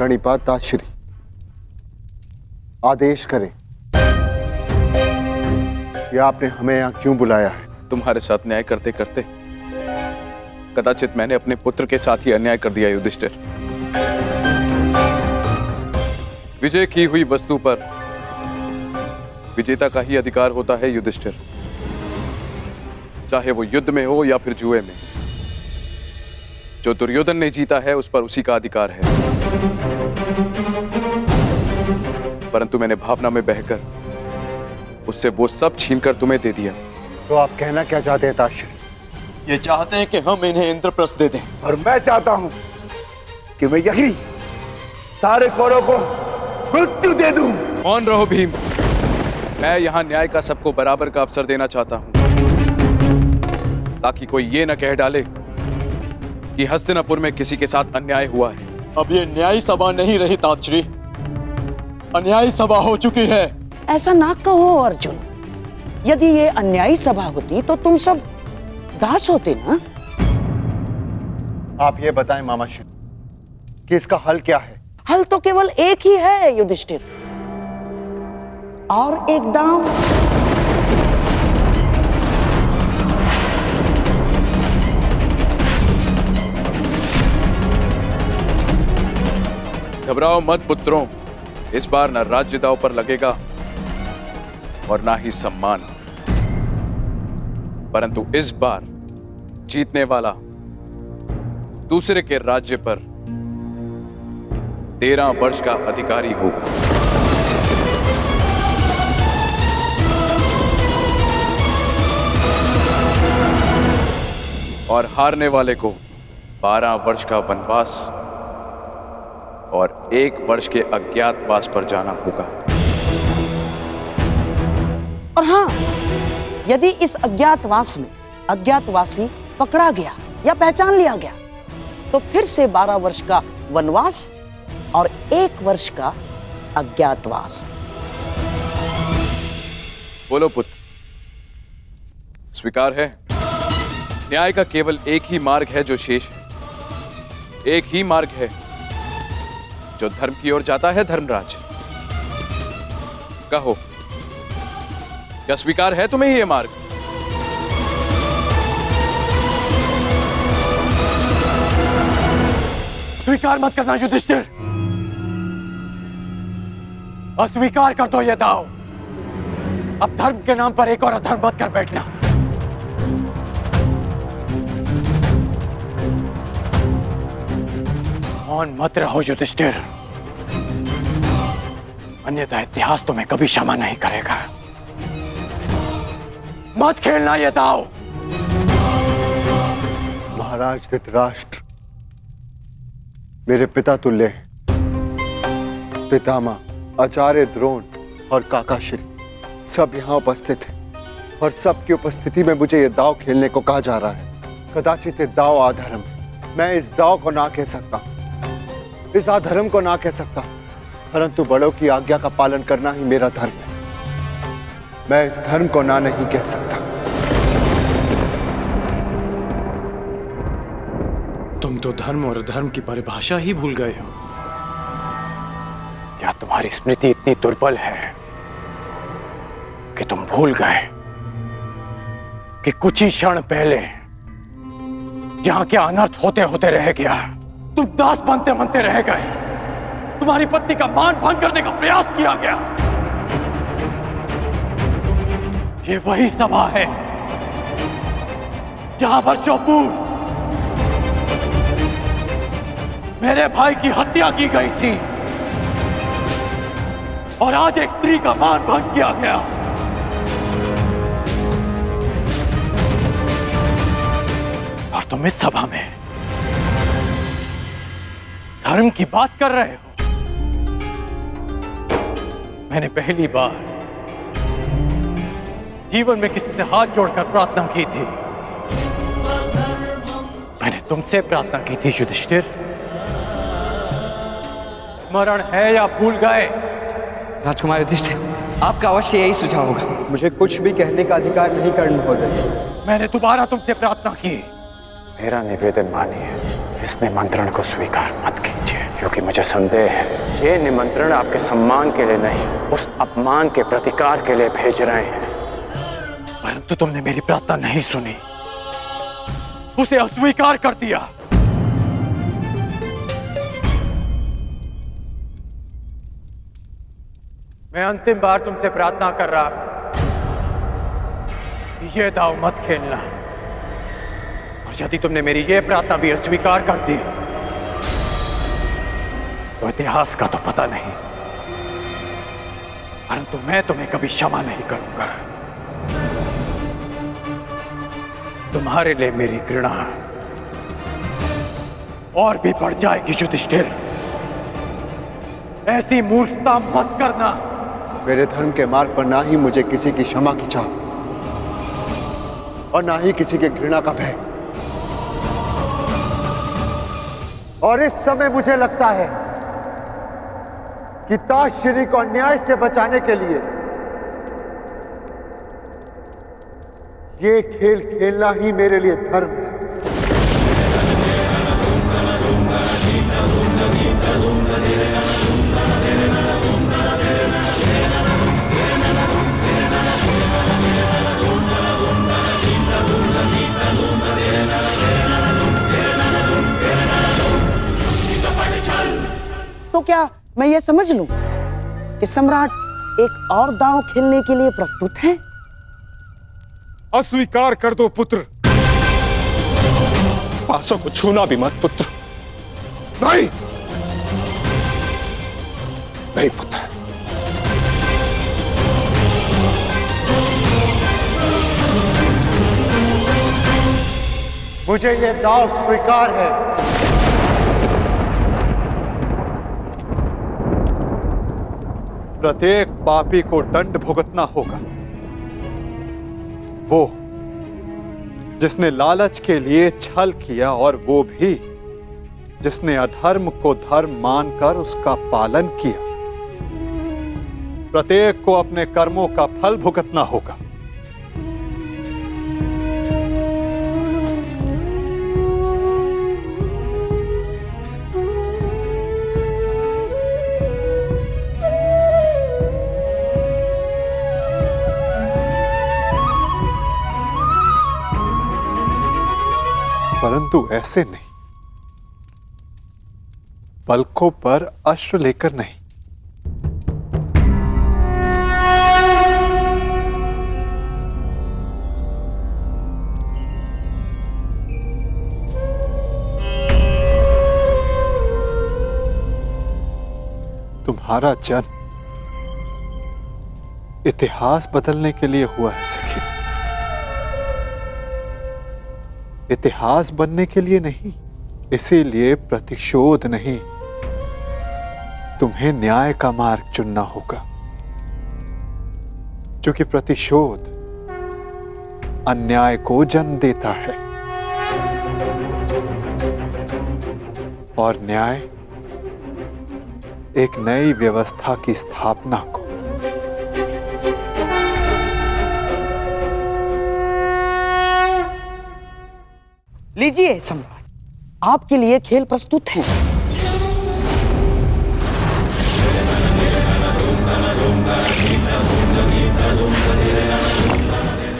प्रणिपाताश्री, आदेश करें कि आपने हमें यहाँ क्यों बुलाया है? तुम्हारे साथ न्याय करते करते कदाचित मैंने अपने पुत्र के साथ ही अन्याय कर दिया युधिष्ठिर। विजय की हुई वस्तु पर विजेता का ही अधिकार होता है युधिष्ठिर, चाहे वो युद्ध में हो या फिर जुए में। जो दुर्योधन ने जीता है उस पर उसी का अधिकार है, परंतु मैंने भावना में बहकर उससे वो सब छीनकर तुम्हें दे दिया। तो आप कहना क्या चाहते हैं ताश्री? ये चाहते हैं कि हम इन्हें इंद्रप्रस्थ दे दें। और मैं चाहता हूं कि मैं यही सारे कौरवों को मृत्यु दे दूं। मौन रहो भीम, मैं यहां न्याय का सबको बराबर का अवसर देना चाहता हूं, ताकि कोई ये न कह डाले कि हस्तिनापुर में किसी के साथ अन्याय हुआ है। अब ये न्याय सभा नहीं रही तातश्री, अन्यायी सभा हो चुकी है। ऐसा ना कहो अर्जुन, यदि ये अन्यायी सभा होती तो तुम सब दास होते ना। आप ये बताएं मामाश्री कि इसका हल क्या है? हल तो केवल एक ही है युधिष्ठिर, और एक दांव। घबराओ मत पुत्रों, इस बार न राज्य दांव पर लगेगा और ना ही सम्मान, परंतु इस बार जीतने वाला दूसरे के राज्य पर 13 वर्ष का अधिकारी होगा। और हारने वाले को 12 वर्ष का वनवास और 1 वर्ष के अज्ञातवास पर जाना होगा। और हाँ, यदि इस अज्ञातवास में अज्ञातवासी पकड़ा गया या पहचान लिया गया तो फिर से 12 वर्ष का वनवास और 1 वर्ष का अज्ञातवास। बोलो पुत्र, स्वीकार है? न्याय का केवल एक ही मार्ग है जो शेष है, एक ही मार्ग है जो धर्म की ओर जाता है। धर्मराज, कहो, क्या स्वीकार है तुम्हें ये मार्ग? स्वीकार मत करना युधिष्ठिर, अस्वीकार कर दो ये दाव। अब धर्म के नाम पर एक और अधर्म मत कर बैठना। मौन मत रहो युधिष्ठिर, अन्यथा इतिहास तुम्हें कभी क्षमा नहीं करेगा। मत खेलना ये दाव। महाराज धृतराष्ट्र मेरे पिता तुल्य हैं। पितामह, आचार्य द्रोण और काकाश्री सब यहाँ उपस्थित हैं और सबकी उपस्थिति में मुझे ये दाव खेलने को कहा जा रहा है। कदाचित ये दाव अधर्म है, मैं इस दाव को ना कह सकता, इस अधर्म को ना कह सकता, परंतु बड़ों की आज्ञा का पालन करना ही मेरा धर्म है। मैं इस धर्म को ना नहीं कह सकता। तुम तो धर्म और अधर्म की परिभाषा ही भूल गए हो। या तुम्हारी स्मृति इतनी दुर्बल है कि तुम भूल गए कि कुछ ही क्षण पहले यहां क्या अनर्थ होते होते रह गया। तुम दास बनते बनते रह गए, तुम्हारी पत्नी का मान भंग करने का प्रयास किया गया। ये वही सभा है जहां वर्षों पूर्व मेरे भाई की हत्या की गई थी और आज एक स्त्री का मान भंग किया गया। और तुम इस सभा में धर्म की बात कर रहे हो। मैंने पहली बार जीवन में किसी से हाथ जोड़कर प्रार्थना की थी। मैंने तुमसे प्रार्थना की थी युधिष्ठिर। स्मरण है या भूल गए? राजकुमार युधिष्ठिर, आपका अवश्य यही सुझाव होगा। मुझे कुछ भी कहने का अधिकार नहीं कर्ण महोदय। मैंने दोबारा तुमसे प्रार्थना की। मेरा निवेदन मानिए, इस निमंत्रण को स्वीकार मत कीजिए। क्योंकि मुझे संदेह है ये निमंत्रण आपके सम्मान के लिए नहीं, उस अपमान के प्रतिकार के लिए भेज रहे हैं। परंतु तुमने मेरी प्रार्थना नहीं सुनी, उसे अस्वीकार कर दिया। मैं अंतिम बार तुमसे प्रार्थना कर रहा हूं, ये दाव मत खेलना। और यदि तुमने मेरी ये प्रार्थना भी अस्वीकार कर दी तो इतिहास का तो पता नहीं, परंतु मैं तुम्हें कभी क्षमा नहीं करूंगा। तुम्हारे लिए मेरी घृणा और भी बढ़ जाएगी युधिष्ठिर। ऐसी मूर्खता मत करना। मेरे धर्म के मार्ग पर ना ही मुझे किसी की क्षमा की चाह और ना ही किसी के घृणा का भय। और इस समय मुझे लगता है कि ताश्री को अन्याय से बचाने के लिए ये खेल खेलना ही मेरे लिए धर्म है। तो क्या मैं ये समझ लूं कि सम्राट एक और दांव खेलने के लिए प्रस्तुत हैं? अस्वीकार कर दो पुत्र। पासों को छूना भी मत पुत्र। नहीं, नहीं पुत्र। मुझे यह दाव स्वीकार है। प्रत्येक पापी को दंड भुगतना होगा। वो जिसने लालच के लिए छल किया, और वो भी जिसने अधर्म को धर्म मानकर उसका पालन किया। प्रत्येक को अपने कर्मों का फल भुगतना होगा। परंतु ऐसे नहीं, पलकों पर अश्रु लेकर नहीं। तुम्हारा जन्म इतिहास बदलने के लिए हुआ है सखी, इतिहास बनने के लिए नहीं। इसीलिए प्रतिशोध नहीं, तुम्हें न्याय का मार्ग चुनना होगा, क्योंकि प्रतिशोध अन्याय को जन्म देता है और न्याय एक नई व्यवस्था की स्थापना को। लीजिए सम्राट, आपके लिए खेल प्रस्तुत हैं।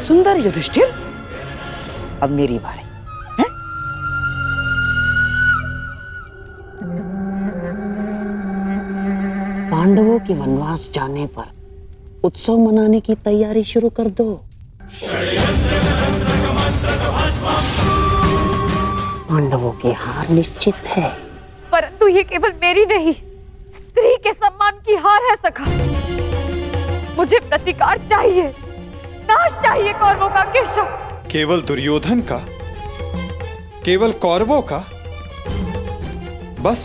सुंदर युधिष्ठिर, अब मेरी बारी है। पांडवों के वनवास जाने पर उत्सव मनाने की तैयारी शुरू कर दो। पांडवों की हार निश्चित है। परंतु ये केवल मेरी नहीं, स्त्री के सम्मान की हार है सखा। मुझे प्रतिकार चाहिए, नाश चाहिए कौरवों का केशव। केवल दुर्योधन का, केवल कौरवों का, बस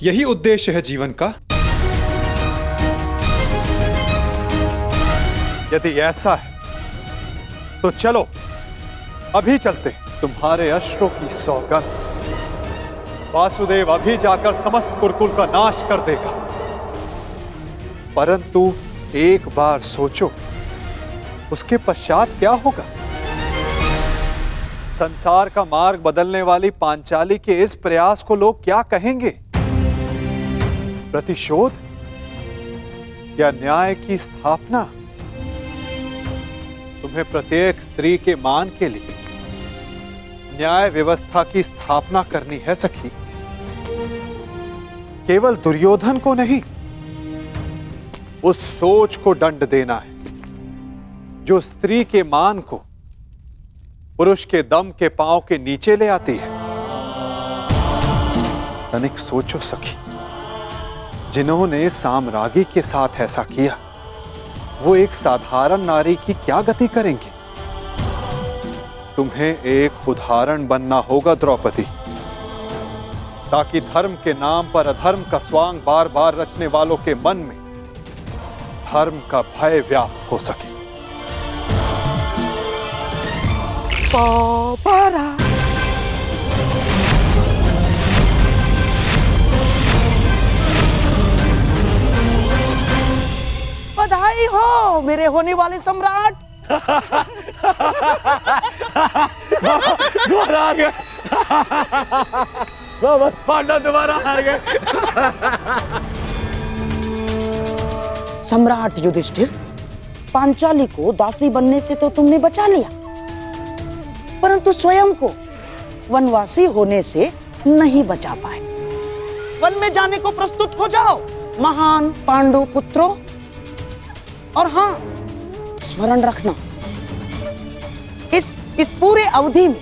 यही उद्देश्य है जीवन का। यदि ऐसा है तो चलो अभी चलते। तुम्हारे अश्रों की सौगंध वासुदेव अभी जाकर समस्त कुरुकुल का नाश कर देगा। परंतु एक बार सोचो, उसके पश्चात क्या होगा? संसार का मार्ग बदलने वाली पांचाली के इस प्रयास को लोग क्या कहेंगे? प्रतिशोध या न्याय की स्थापना? तुम्हें प्रत्येक स्त्री के मान के लिए न्याय व्यवस्था की स्थापना करनी है सखी। केवल दुर्योधन को नहीं, उस सोच को दंड देना है जो स्त्री के मान को पुरुष के दम के पांव के नीचे ले आती है। तनिक सोचो सखी, जिन्होंने साम्राज्ञी के साथ ऐसा किया, वो एक साधारण नारी की क्या गति करेंगे? तुम्हें एक उदाहरण बनना होगा द्रौपदी, ताकि धर्म के नाम पर अधर्म का स्वांग बार बार रचने वालों के मन में धर्म का भय व्याप्त हो सके। बधाई हो मेरे होने वाले सम्राट। दोबारा आ गए। पांडव दोबारा आ गए। सम्राट युधिष्ठिर, पांचाली को दासी बनने से तो तुमने बचा लिया, परंतु स्वयं को वनवासी होने से नहीं बचा पाए। वन में जाने को प्रस्तुत हो जाओ महान पांडु पुत्रों। और हां, स्मरण रखना, इस पूरे अवधि में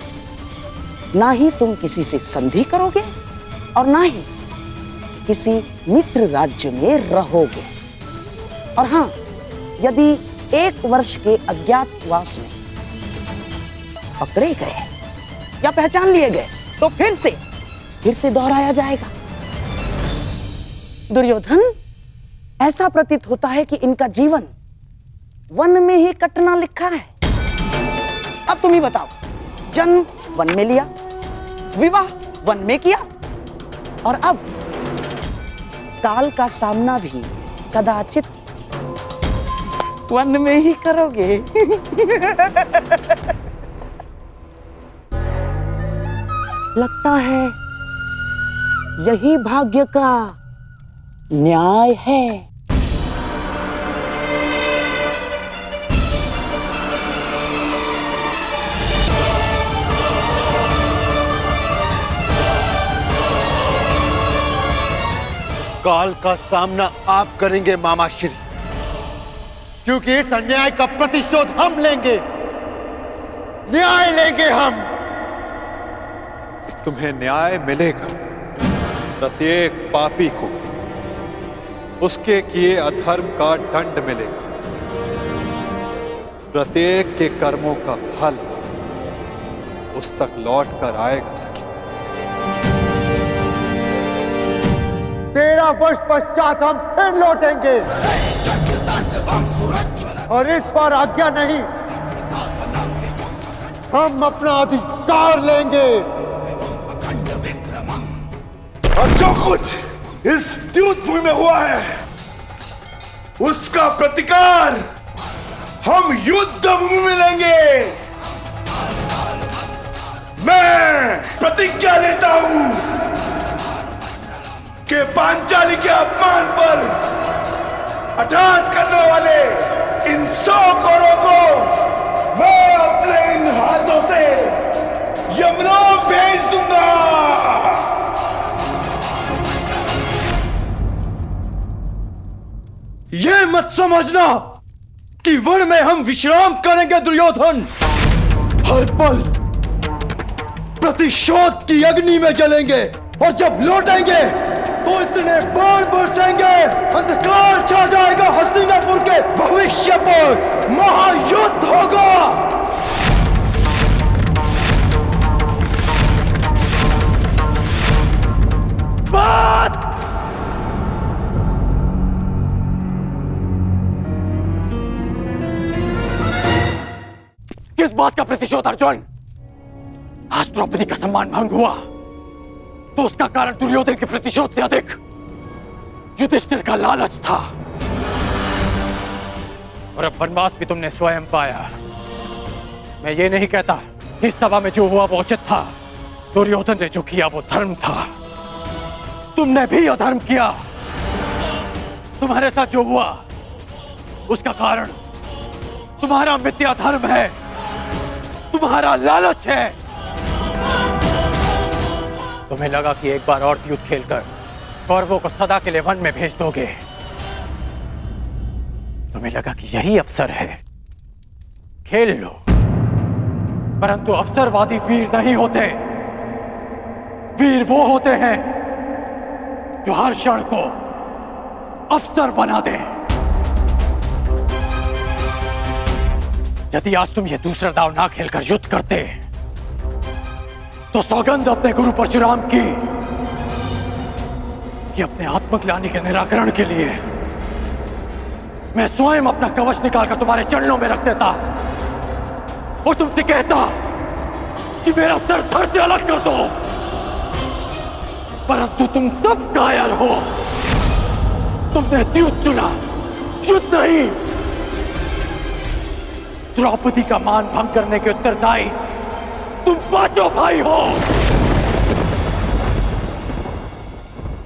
ना ही तुम किसी से संधि करोगे और ना ही किसी मित्र राज्य में रहोगे। और हां, यदि 1 वर्ष के अज्ञातवास में पकड़े गए या पहचान लिए गए तो फिर से दोहराया जाएगा। दुर्योधन, ऐसा प्रतीत होता है कि इनका जीवन वन में ही कटना लिखा है। अब तुम ही बताओ, जन्म वन में लिया, विवाह वन में किया, और अब काल का सामना भी कदाचित वन में ही करोगे। लगता है यही भाग्य का न्याय है। काल का सामना आप करेंगे मामाश्री, क्योंकि इस अन्याय का प्रतिशोध हम लेंगे, न्याय लेंगे हम। तुम्हें न्याय मिलेगा। प्रत्येक पापी को उसके किए अधर्म का दंड मिलेगा। प्रत्येक के कर्मों का फल उस तक लौट कर आएगा सखी। 13 वर्ष पश्चात हम फिर लौटेंगे, और इस बार आज्ञा नहीं, हम अपना अधिकार लेंगे। और जो कुछ इस द्यूत भूमि में हुआ है, उसका प्रतिकार हम युद्ध भूमि में लेंगे। मैं प्रतिज्ञा लेता हूं कि पांचाली के अपमान पर अट्टहास करने वाले इन 100 कौरवों को मैं अपने इन हाथों से यमलोक भेज दूंगा। ये मत समझना कि वन में हम विश्राम करेंगे दुर्योधन। हर पल प्रतिशोध की अग्नि में जलेंगे, और जब लौटेंगे तो इतने बाण बरसेंगे, अंधकार छा जाएगा हस्तिनापुर के भविष्य पर। महायुद्ध होगा। बात किस बात का प्रतिशोध अर्जुन? आज द्रौपदी का सम्मान भंग हुआ तो उसका कारण दुर्योधन के प्रतिशोध से अधिक युधिष्ठिर का लालच था। और अब वनवास भी तुमने स्वयं पाया। मैं ये नहीं कहता इस सभा में जो हुआ वो उचित था। दुर्योधन ने जो किया वो धर्म था। तुमने भी अधर्म किया। तुम्हारे साथ जो हुआ उसका कारण तुम्हारा मिथ्या धर्म है, तुम्हारा लालच है। तुम्हें लगा कि एक बार और युद्ध खेलकर कौरवों को सदा के लिए वन में भेज दोगे। तुम्हें लगा कि यही अवसर है, खेल लो। परंतु अवसरवादी वीर नहीं होते। वीर वो होते हैं जो हर क्षण को अवसर बना दे। यदि आज तुम ये दूसरा दांव ना खेलकर युद्ध करते तो सौगंध अपने गुरु परशुराम की कि अपने आत्मग्लानि के निराकरण के लिए मैं स्वयं अपना कवच निकालकर तुम्हारे चरणों में रख देता और तुमसे कहता कि मेरा सर धड़ से अलग कर दो। परंतु तुम सब कायर हो। तुमने युद्ध चुना, युद्ध नहीं। द्रौपदी का मान भंग करने के उत्तरदायी तुम पांचों भाई हो।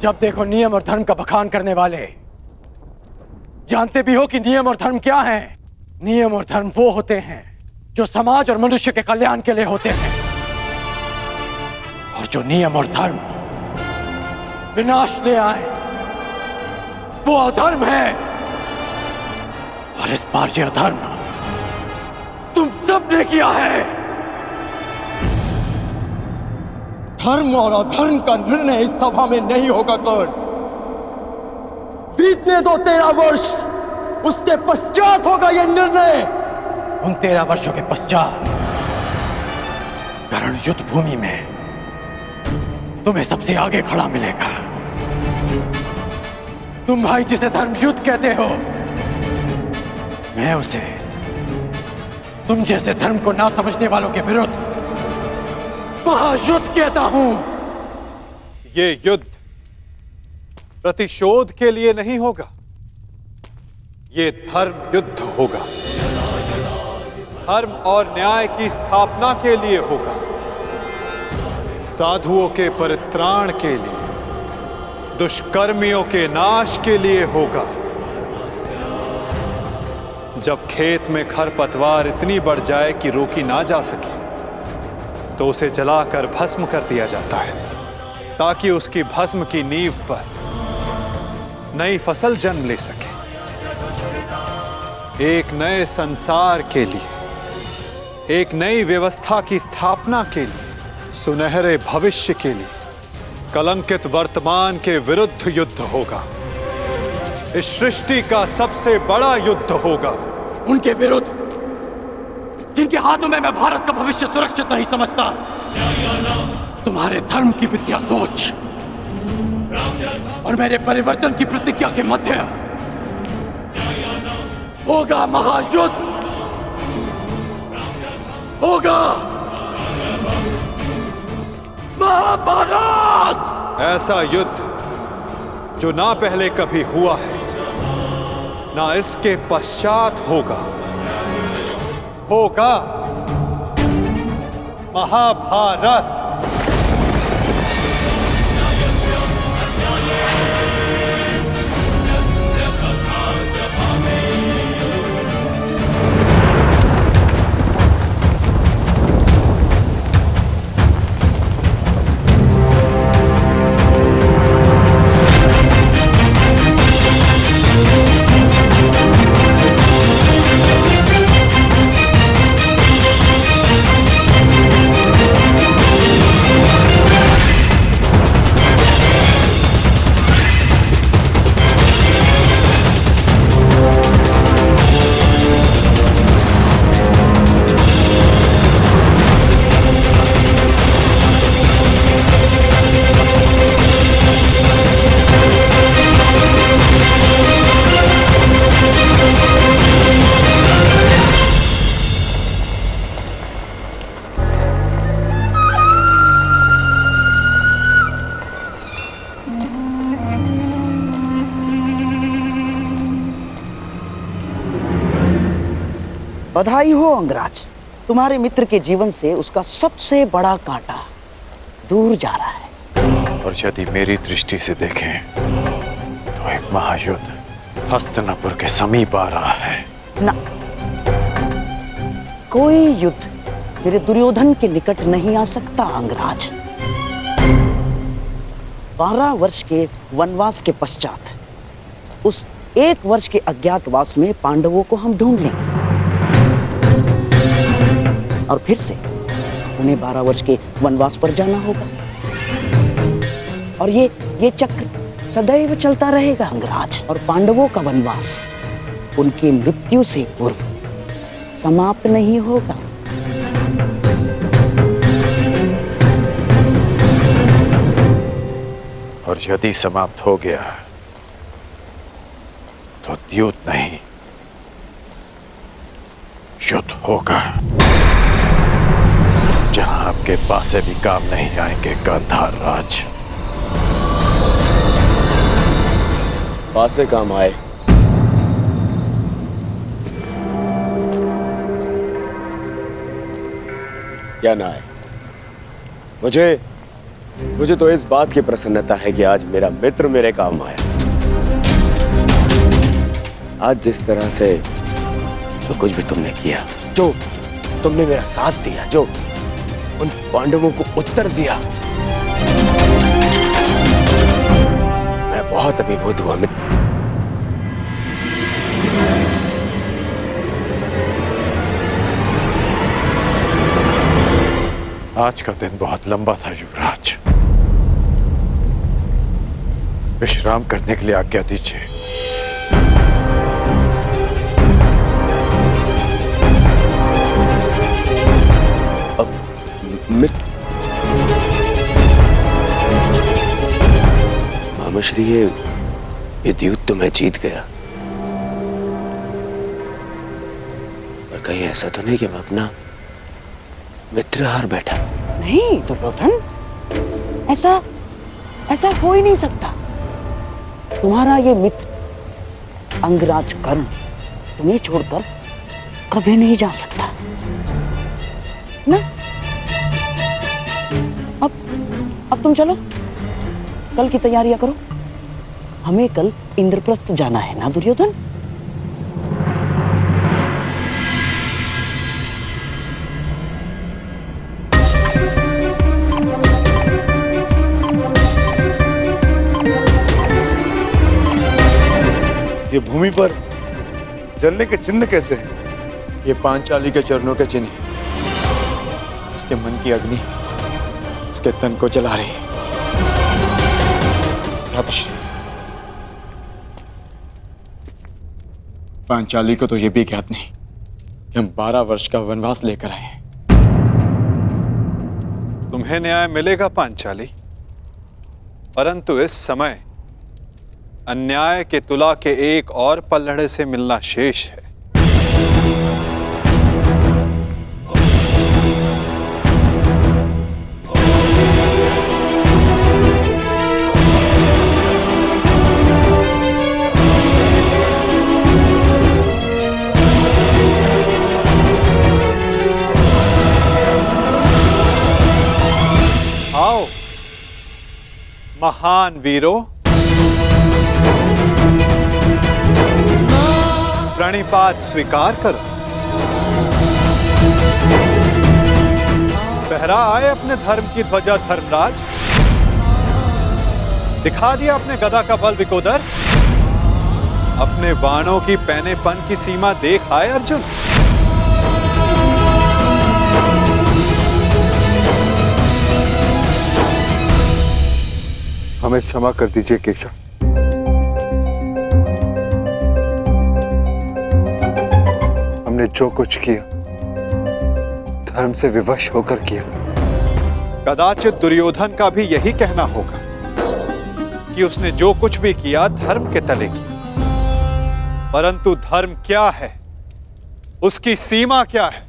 जब देखो नियम और धर्म का बखान करने वाले। जानते भी हो कि नियम और धर्म क्या है? नियम और धर्म वो होते हैं जो समाज और मनुष्य के कल्याण के लिए होते हैं, और जो नियम और धर्म विनाश ले आए वो अधर्म है। और इस बार ये अधर्म तुम सब ने किया है। धर्म और अधर्म का निर्णय इस सभा में नहीं होगा कर्ण। बीतने दो 13 वर्ष, उसके पश्चात होगा यह निर्णय। उन 13 वर्षों के पश्चात कर्ण युद्ध भूमि में तुम्हें सबसे आगे खड़ा मिलेगा। तुम भाई जिसे धर्म युद्ध कहते हो, मैं उसे तुम जैसे धर्म को ना समझने वालों के विरुद्ध महायुद्ध कहता हूं। ये युद्ध प्रतिशोध के लिए नहीं होगा, ये धर्म युद्ध होगा। धर्म और न्याय की स्थापना के लिए होगा, साधुओं के परित्राण के लिए, दुष्कर्मियों के नाश के लिए होगा। जब खेत में खरपतवार इतनी बढ़ जाए कि रोकी ना जा सके तो उसे जलाकर भस्म कर दिया जाता है, ताकि उसकी भस्म की नींव पर नई फसल जन्म ले सके। एक नए संसार के लिए, एक नई व्यवस्था की स्थापना के लिए, सुनहरे भविष्य के लिए कलंकित वर्तमान के विरुद्ध युद्ध होगा। इस सृष्टि का सबसे बड़ा युद्ध होगा। उनके विरुद्ध जिनके हाथों में मैं भारत का भविष्य सुरक्षित नहीं समझता। तुम्हारे धर्म की मिथ्या सोच और मेरे परिवर्तन की प्रतिज्ञा के मध्य होगा महायुद्ध, होगा महाभारत। ऐसा युद्ध जो ना पहले कभी हुआ है, ना इसके पश्चात होगा। होगा महाभारत। बधाई हो अंगराज, तुम्हारे मित्र के जीवन से उसका सबसे बड़ा कांटा दूर जा रहा है। और यदि मेरी दृष्टि से देखें तो एक महायुद्ध हस्तिनापुर के समीप आ रहा है। ना, कोई युद्ध मेरे दुर्योधन के निकट नहीं आ सकता अंगराज। 12 वर्ष के वनवास के पश्चात उस 1 वर्ष के अज्ञातवास में पांडवों को हम ढूंढ लेंगे और फिर से उन्हें 12 वर्ष के वनवास पर जाना होगा और ये चक्र सदैव चलता रहेगा अंगराज। और पांडवों का वनवास उनकी मृत्यु से पूर्व समाप्त नहीं होगा। और यदि समाप्त हो गया तो द्यूत नहीं, युद्ध होगा जहां आपके पासे भी काम नहीं आएंगे गांधार राज। पासे काम आए या ना आए, मुझे तो इस बात की प्रसन्नता है कि आज मेरा मित्र मेरे काम आया। आज जिस तरह से जो कुछ भी तुमने किया, जो तुमने मेरा साथ दिया, जो उन पांडवों को उत्तर दिया, मैं बहुत अभिभूत हुआ मित्र। आज का दिन बहुत लंबा था युवराज, विश्राम करने के लिए आज्ञा दीजिए। अब मित्र, मामाश्री, ये द्यूत तो मैं जीत गया, पर कहीं ऐसा तो नहीं कि मैं अपना मित्र हार बैठा? नहीं दुर्योधन, ऐसा हो ही नहीं सकता। तुम्हारा ये मित्र अंगराज कर्ण तुम्हें छोड़कर कभी नहीं जा सकता ना। अब तुम चलो, कल की तैयारियां करो। हमें कल इंद्रप्रस्थ जाना है ना दुर्योधन। ये भूमि पर जलने के चिन्ह कैसे हैं? ये पांचाली के चरणों के चिन्ह हैं। उसके मन की अग्नि उसके तन को जला रही है। पांचाली को तो ये भी ज्ञात नहीं कि हम 12 वर्ष का वनवास लेकर आए हैं। तुम्हें न्याय मिलेगा पांचाली, परंतु इस समय अन्याय के तुला के एक और पल्लड़े से मिलना शेष है। आओ महान वीरों, प्रणिपात स्वीकार करो। फहरा आए अपने धर्म की ध्वजा धर्मराज, दिखा दिया अपने गदा का बल विकोदर, अपने बाणों की पैनेपन की सीमा देख आए अर्जुन। हमें क्षमा कर दीजिए केशव। हमने जो कुछ किया धर्म से विवश होकर किया। कदाचित दुर्योधन का भी यही कहना होगा कि उसने जो कुछ भी किया धर्म के तले किया, परंतु धर्म क्या है, उसकी सीमा क्या है,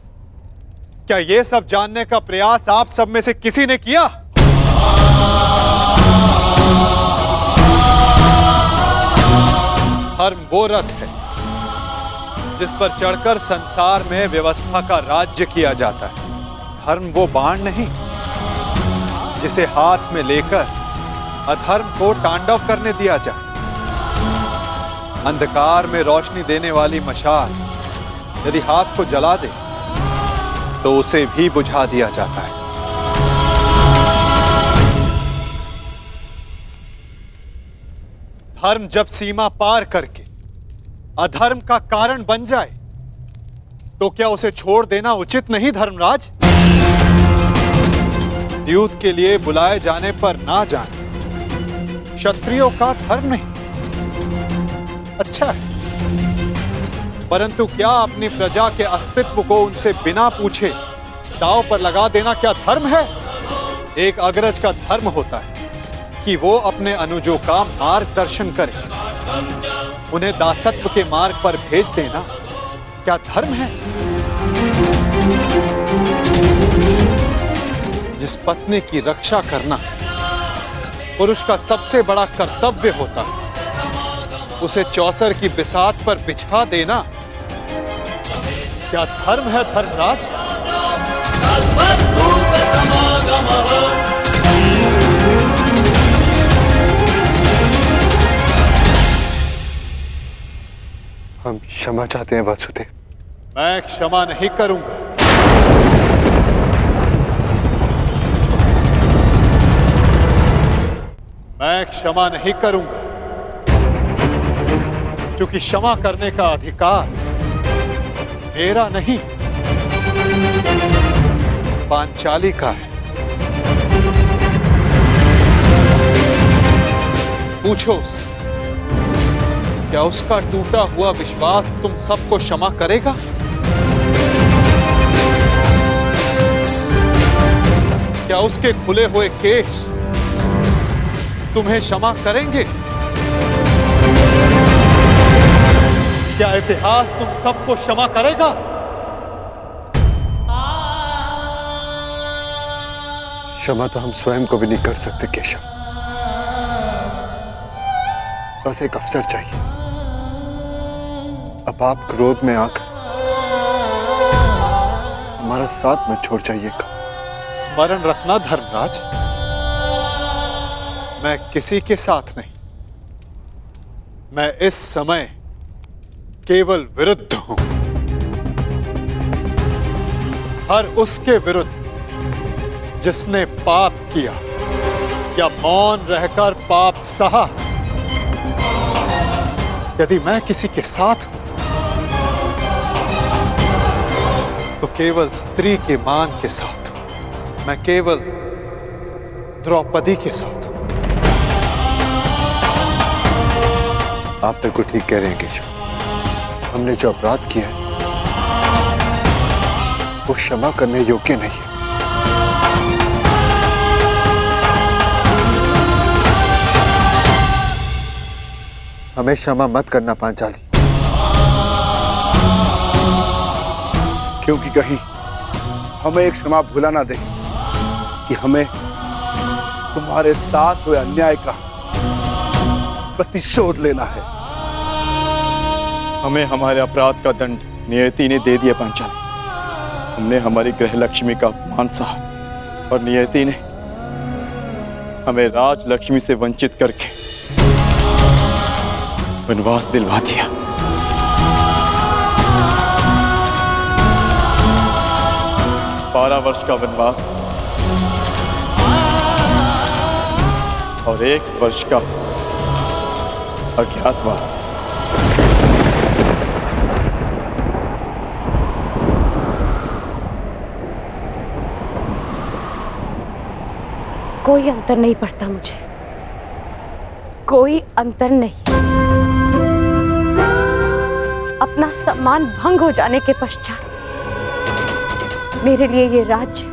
क्या यह सब जानने का प्रयास आप सब में से किसी ने किया? धर्म वो रथ है जिस पर चढ़कर संसार में व्यवस्था का राज्य किया जाता है। धर्म वो बाण नहीं जिसे हाथ में लेकर अधर्म को तांडव करने दिया जाए। अंधकार में रोशनी देने वाली मशाल यदि हाथ को जला दे तो उसे भी बुझा दिया जाता है। धर्म जब सीमा पार करके अधर्म का कारण बन जाए तो क्या उसे छोड़ देना उचित नहीं धर्मराज? युद्ध के लिए बुलाए जाने पर ना जाना क्षत्रियों का धर्म नहीं। अच्छा है, परंतु क्या अपनी प्रजा के अस्तित्व को उनसे बिना पूछे दांव पर लगा देना क्या धर्म है? एक अग्रज का धर्म होता है कि वो अपने अनुजों का मार्गदर्शन करे। उन्हें दासत्व के मार्ग पर भेज देना क्या धर्म है? जिस पत्नी की रक्षा करना पुरुष का सबसे बड़ा कर्तव्य होता है, उसे चौसर की बिसात पर बिछा देना क्या धर्म है धर्मराज? हम क्षमा चाहते हैं वासुदेव। मैं क्षमा नहीं करूंगा। मैं क्षमा नहीं करूंगा क्योंकि क्षमा करने का अधिकार मेरा नहीं, पांचाली का है। पूछो उससे, क्या उसका टूटा हुआ विश्वास तुम सबको क्षमा करेगा? क्या उसके खुले हुए केस तुम्हें क्षमा करेंगे? क्या इतिहास तुम सबको क्षमा करेगा? क्षमा तो हम स्वयं को भी नहीं कर सकते केशव। बस एक अवसर चाहिए। अब आप क्रोध में आकर हमारा साथ मत छोड़ जाइएगा। स्मरण रखना धर्मराज, मैं किसी के साथ नहीं, मैं इस समय केवल विरुद्ध हूं। हर उसके विरुद्ध जिसने पाप किया या मौन रहकर पाप सहा। यदि मैं किसी के साथ हूं तो केवल स्त्री के मान के साथ हूं। मैं केवल द्रौपदी के साथ हूं। आप बिल्कुल ठीक कह रहे हैं केशव। हमने जो अपराध किया है वो क्षमा करने योग्य नहीं है। हमें क्षमा मत करना पांचाली, क्योंकि कहीं हमें एक क्षमा भुला ना दे कि हमें तुम्हारे साथ हुए अन्याय का प्रतिशोध लेना है। हमें हमारे अपराध का दंड नियति ने दे दिया पांचाली। हमने हमारी गृह लक्ष्मी का अपमान सहा और नियति ने हमें राज लक्ष्मी से वंचित करके वनवास दिलवा दिया। बारह वर्ष का वनवास और 1 वर्ष का अज्ञातवास। कोई अंतर नहीं पड़ता मुझे, कोई अंतर नहीं। अपना सम्मान भंग हो जाने के पश्चात मेरे लिए ये राज्य,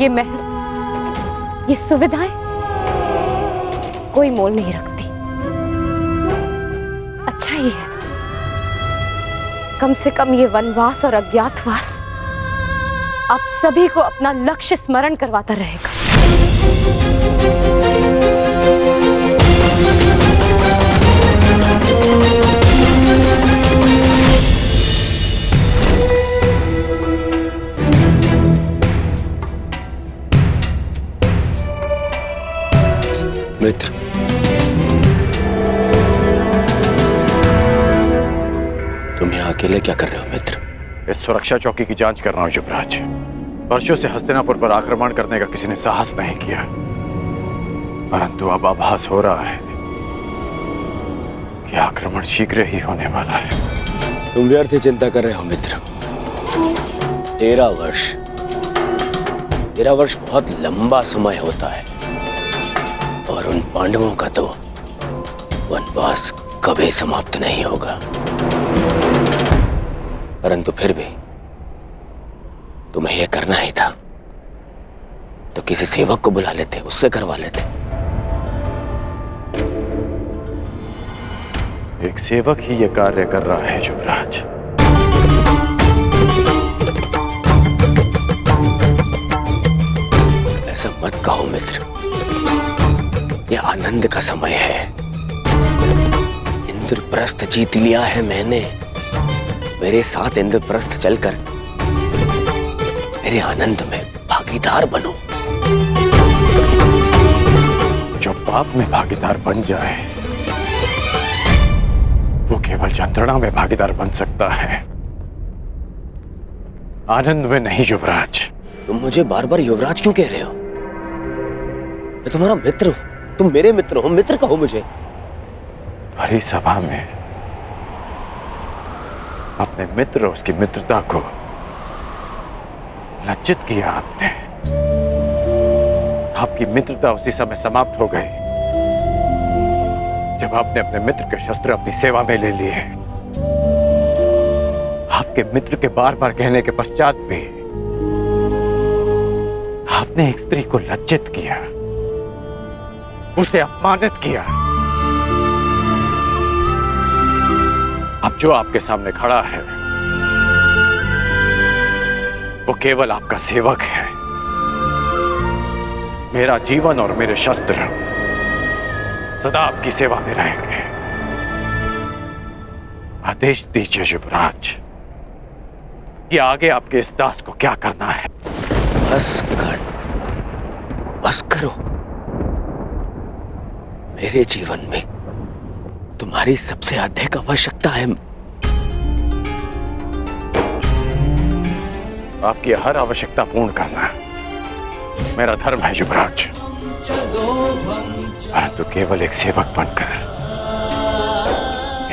ये महल, ये सुविधाएं कोई मोल नहीं रखती। अच्छा ही है, कम से कम ये वनवास और अज्ञातवास आप सभी को अपना लक्ष्य स्मरण करवाता रहेगा। अकेले क्या कर रहे हो मित्र? इस सुरक्षा चौकी की जांच कर रहा हूं युवराज। वर्षों से हस्तिनापुर पर आक्रमण करने का किसी ने साहस नहीं किया, परंतु अब आभास हो रहा है कि आक्रमण शीघ्र ही होने वाला है। तुम व्यर्थ ही चिंता कर रहे हो मित्र। 13 वर्ष बहुत लंबा समय होता है, और उन पांडवों का तो वनवास कभी समाप्त नहीं होगा। परंतु फिर भी तुम्हें यह करना ही था तो किसी सेवक को बुला लेते, उससे करवा लेते। एक सेवक ही यह कार्य कर रहा है युवराज। ऐसा मत कहो मित्र, यह आनंद का समय है। इंद्रप्रस्थ जीत लिया है मैंने। मेरे साथ इंद्रप्रस्थ चलकर मेरे आनंद में भागीदार बनो। जो पाप में भागीदार बन जाए वो केवल यंत्रणा में भागीदार बन सकता है, आनंद में नहीं युवराज। तुम मुझे बार बार युवराज क्यों कह रहे हो? मैं तुम्हारा मित्र हूं, तुम मेरे मित्र हो, मित्र कहो मुझे। भरी सभा में अपने मित्र और उसकी मित्रता को लज्जित किया आपने। आपकी मित्रता उसी समय समाप्त हो गई जब आपने अपने मित्र के शस्त्र अपनी सेवा में ले लिए। आपके मित्र के बार बार कहने के पश्चात भी आपने एक स्त्री को लज्जित किया, उसे अपमानित किया। अब जो आपके सामने खड़ा है वो केवल आपका सेवक है। मेरा जीवन और मेरे शस्त्र सदा आपकी सेवा में रहेंगे। आदेश दीजिए युवराज कि आगे आपके इस दास को क्या करना है। बस करो। मेरे जीवन में तुम्हारी सबसे अधिक आवश्यकता है। आपकी हर आवश्यकता पूर्ण करना मेरा धर्म है युवराज, परंतु केवल एक सेवक बनकर,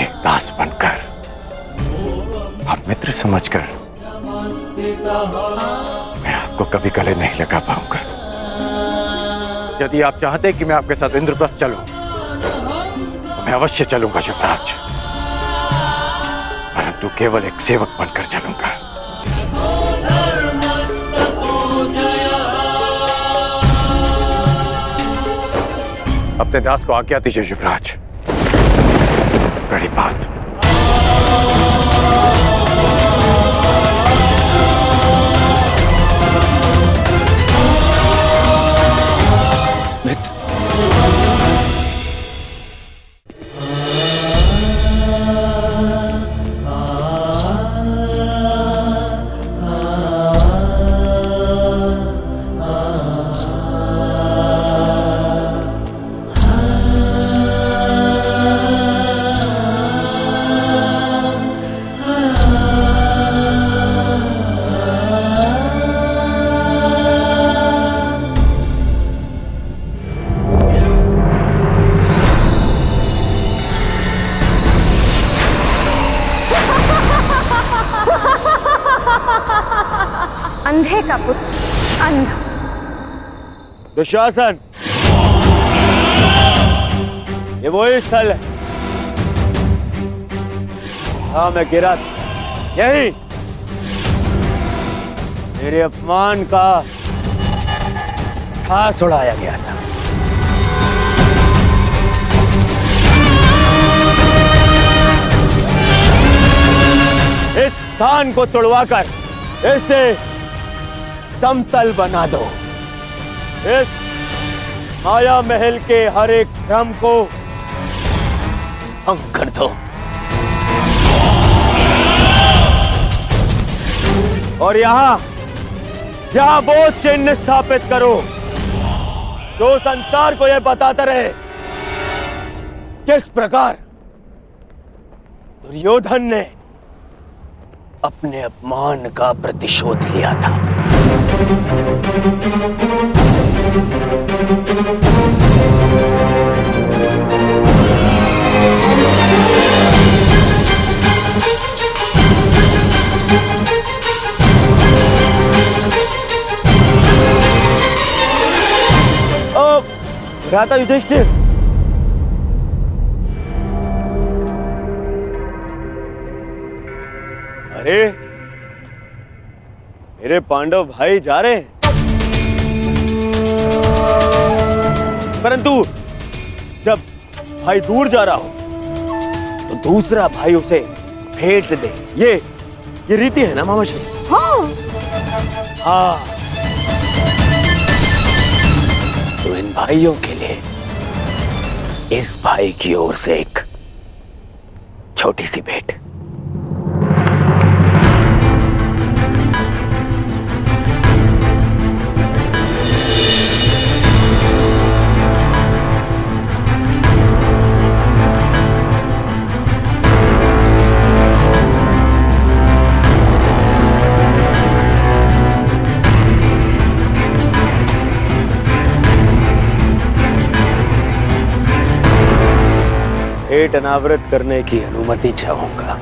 एक दास बनकर और मित्र समझकर मैं आपको कभी गले नहीं लगा पाऊंगा। यदि आप चाहते कि मैं आपके साथ इंद्रप्रस्थ चलूं तो मैं अवश्य चलूंगा युवराज, परंतु केवल एक सेवक बनकर चलूंगा। अपने दास को आज्ञा दीजिए युवराज। बड़ी बात। अंधे का पुत्र अंधा। दुशासन, ये वही स्थल है हाँ मैं गिरा था। यही मेरे अपमान का ठास उड़ाया गया था। इस स्थान को तोड़वाकर इसे समतल बना दो। इस माया महल के हर एक भ्रम को भंग कर दो और यहाँ बोध चिन्ह स्थापित करो जो संसार को यह बताता रहे किस प्रकार दुर्योधन ने अपने अपमान का प्रतिशोध लिया था। भ्राता युधिष्ठिर, अरे मेरे पांडव भाई जा रहे हैं, परंतु जब भाई दूर जा रहा हो तो दूसरा भाई उसे भेंट दे। ये रीति है ना मामाश्री? हाँ। तो इन भाइयों के लिए इस भाई की ओर से एक छोटी सी भेंट। भेंट अनावृत करने की अनुमति चाहूंगा।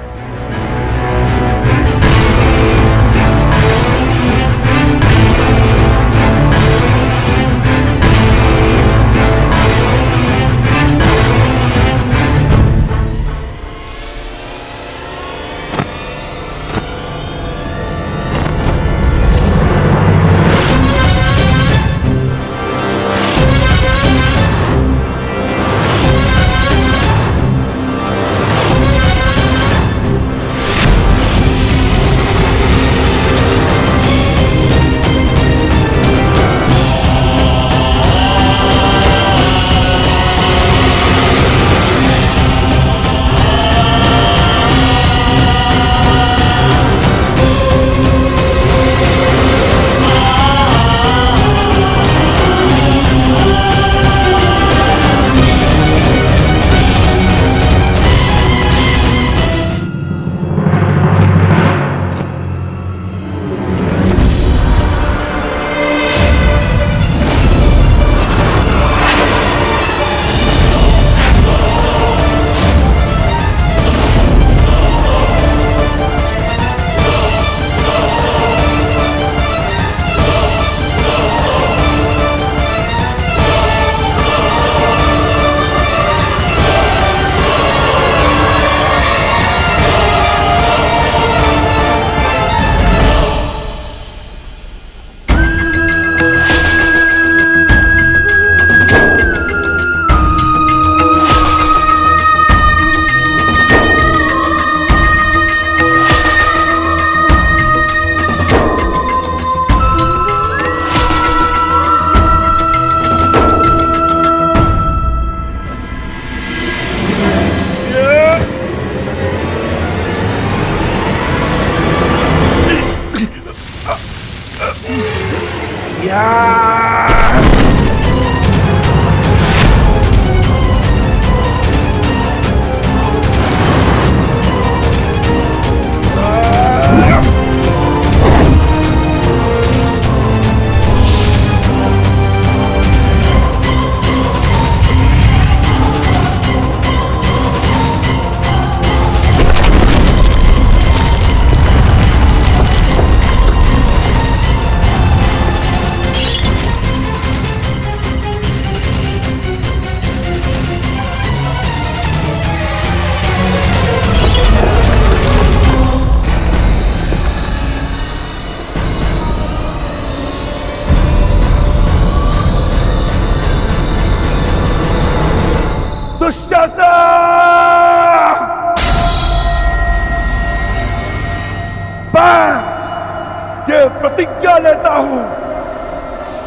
ये प्रतिज्ञा लेता हूं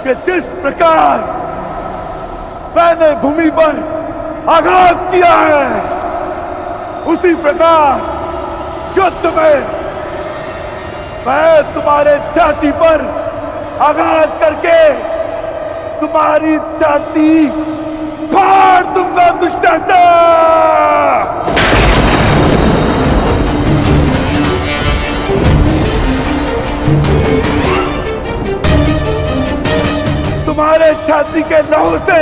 कि जिस प्रकार मैंने भूमि पर आघात किया है उसी प्रकार युद्ध में मैं तुम्हारे छाती पर आघात करके तुम्हारी छाती फाड़ दूंगा दुष्टासा। तुम्हारे छाती के लहू से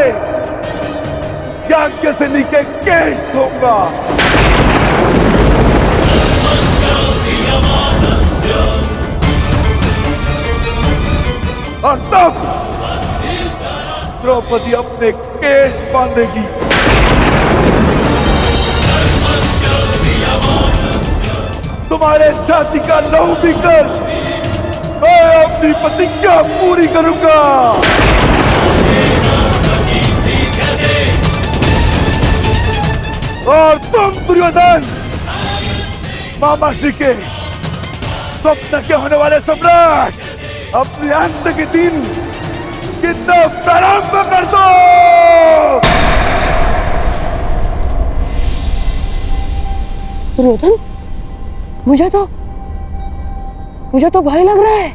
याज्ञसेनी के केश धोऊंगा। और तब द्रौपदी अपने केश बांधेगी। तुम्हारे छाती का लहू पीकर मैं अपनी प्रतिज्ञा पूरी करूंगा। और तुम दुर्योधन, मामा श्री के स्वप्न के होने वाले सम्राट, अपने अंत के दिन कितना प्रारंभ कर दो। दुर्योधन, मुझे तो भय लग रहा है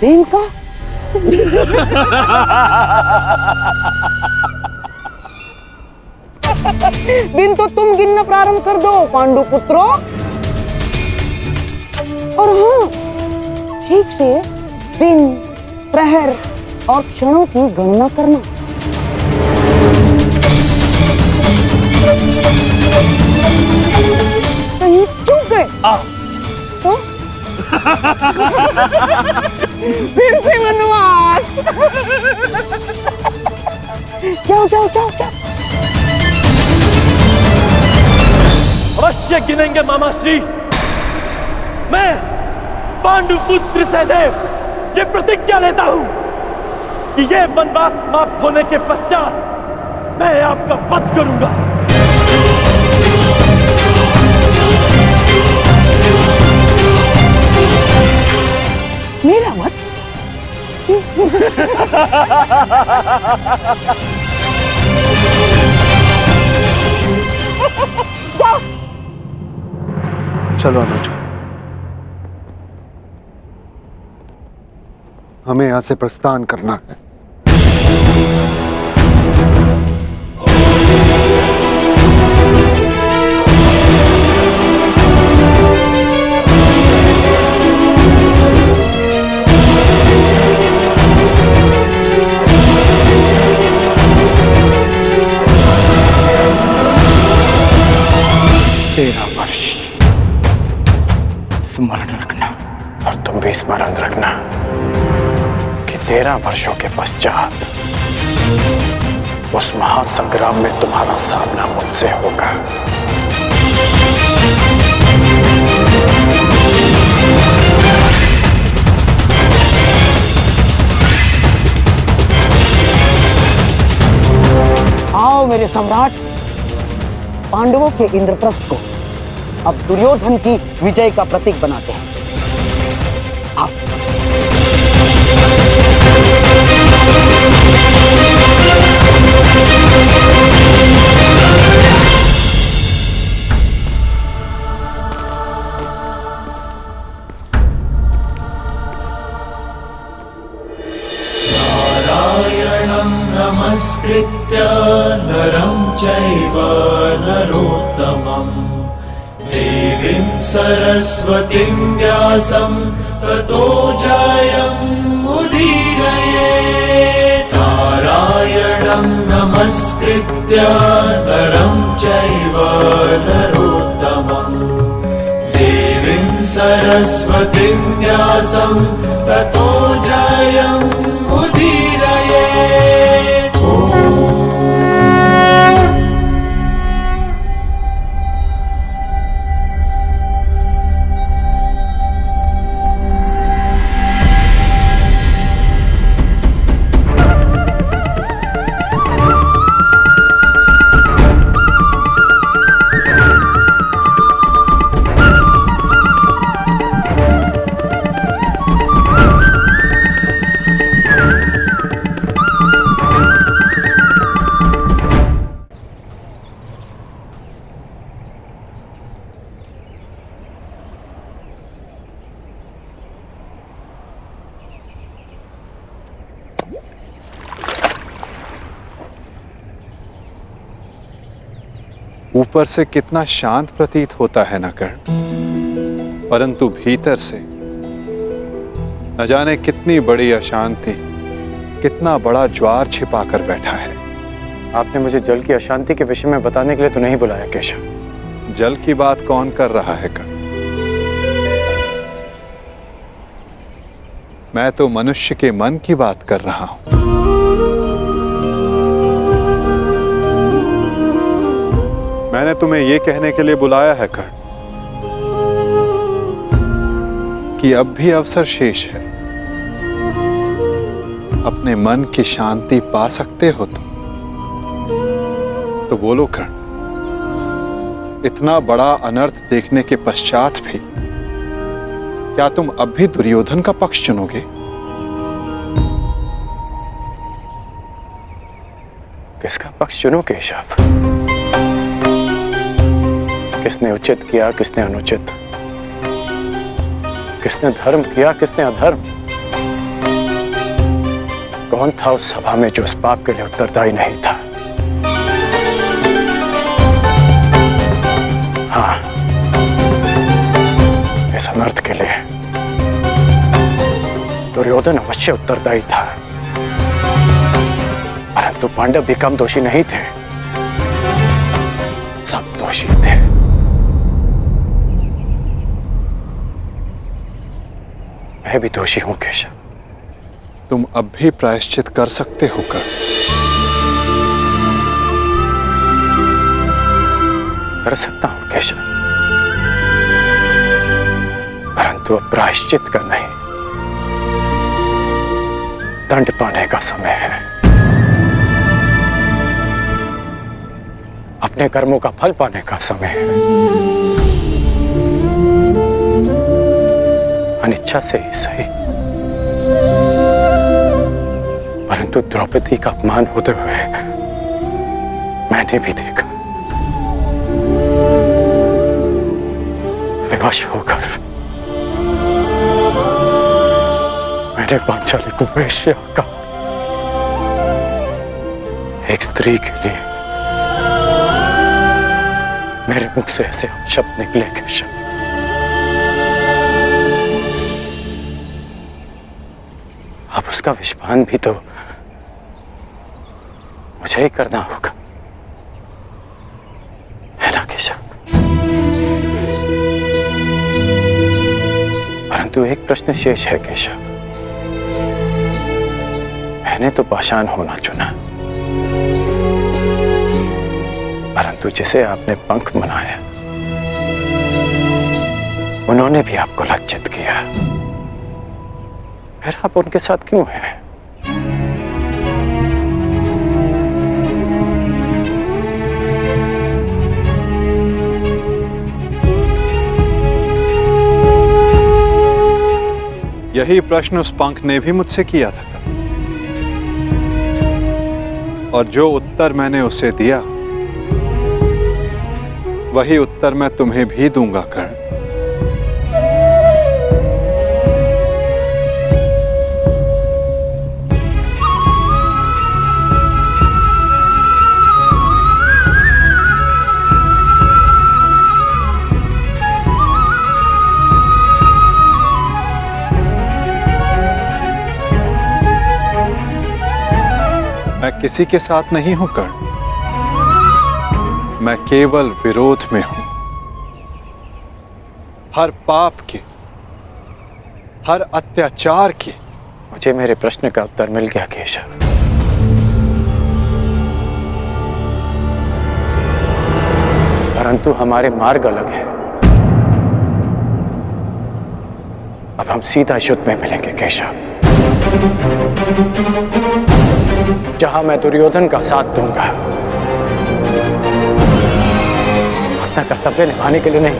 भीम का। दिन तो तुम गिनना प्रारंभ कर दो पांडु पुत्रों। और हाँ, ठीक से दिन, प्रहर और क्षणों की गणना करना। कहीं चूक गए तो फिर से वनवास। जाओ जाओ जाओ जाओ। अवश्य गिनेंगे मामा श्री। मैं पांडुपुत्र सहदेव ये प्रतिज्ञा लेता हूं कि ये वनवास समाप्त होने के पश्चात मैं आपका वध करूंगा। मेरा वध? जाओ। चलो अनुज, हमें यहां से प्रस्थान करना है। स्मरण रखना। और तुम भी स्मरण रखना कि 13 वर्षों के पश्चात उस महासंग्राम में तुम्हारा सामना मुझसे होगा। आओ मेरे सम्राट, पांडवों के इंद्रप्रस्थ को अब दुर्योधन की विजय का प्रतीक बनाते हैं। आप नारायणं नमस्कृत्य नरं चैव नरोत्तमम् देवीं सरस्वतीं व्यासं ततो जयमुदीरयेत्। नारायणं नमस्कृत्य नरं चैव नरोत्तमम् देवीं सरस्वतीं व्यासं ततो जयमुदीरयेत्। ऊपर से कितना शांत प्रतीत होता है न कर्ण, परंतु भीतर से न जाने कितनी बड़ी अशांति कितना बड़ा ज्वार छिपा कर बैठा है। आपने मुझे जल की अशांति के विषय में बताने के लिए तो नहीं बुलाया केशव। जल की बात कौन कर रहा है कर्ण? मैं तो मनुष्य के मन की बात कर रहा हूं। मैंने तुम्हें यह कहने के लिए बुलाया है कर्ण कि अब भी अवसर शेष है। अपने मन की शांति पा सकते हो तो बोलो कर्ण, इतना बड़ा अनर्थ देखने के पश्चात भी क्या तुम अब भी दुर्योधन का पक्ष चुनोगे? किसका पक्ष चुनो केशव? किसने उचित किया, किसने अनुचित? किसने धर्म किया, किसने अधर्म? कौन था उस सभा में जो उस पाप के लिए उत्तरदायी नहीं था? हाँ, इस अनर्थ के लिए दुर्योधन अवश्य उत्तरदायी था, परंतु पांडव भी कम दोषी नहीं थे। सब दोषी थे। मैं भी दोषी हूं केशव। तुम अब भी प्रायश्चित कर सकते हो कर्ण। कर सकता हूं केशव, परंतु अब प्रायश्चित का नहीं, दंड पाने का समय है। अपने कर्मों का फल पाने का समय है। अनिच्छा से ही सही, परंतु द्रौपदी का अपमान होते हुए मैंने भी देखा। विवश होकर मैंने पांचाली को वेश्या कहा। एक स्त्री के लिए मेरे मुख से ऐसे शब्द निकले केशव। अब उसका विषपान भी तो मुझे ही करना होगा, है ना केशव? परंतु एक प्रश्न शेष है केशव। मैंने तो पाषाण होना चुना, परंतु जिसे आपने पंख बनाया उन्होंने भी आपको लज्जित किया। फिर आप उनके साथ क्यों हैं? यही प्रश्न उस पंख ने भी मुझसे किया था और जो उत्तर मैंने उसे दिया वही उत्तर मैं तुम्हें भी दूंगा कर्ण। मैं किसी के साथ नहीं हूं कर्ण, मैं केवल विरोध में हूं। हर पाप के, हर अत्याचार के। मुझे मेरे प्रश्न का उत्तर मिल गया केशव। परंतु हमारे मार्ग अलग है। अब हम सीधा युद्ध में मिलेंगे केशव, जहां मैं दुर्योधन का साथ दूंगा, अपना कर्तव्य निभाने के लिए नहीं,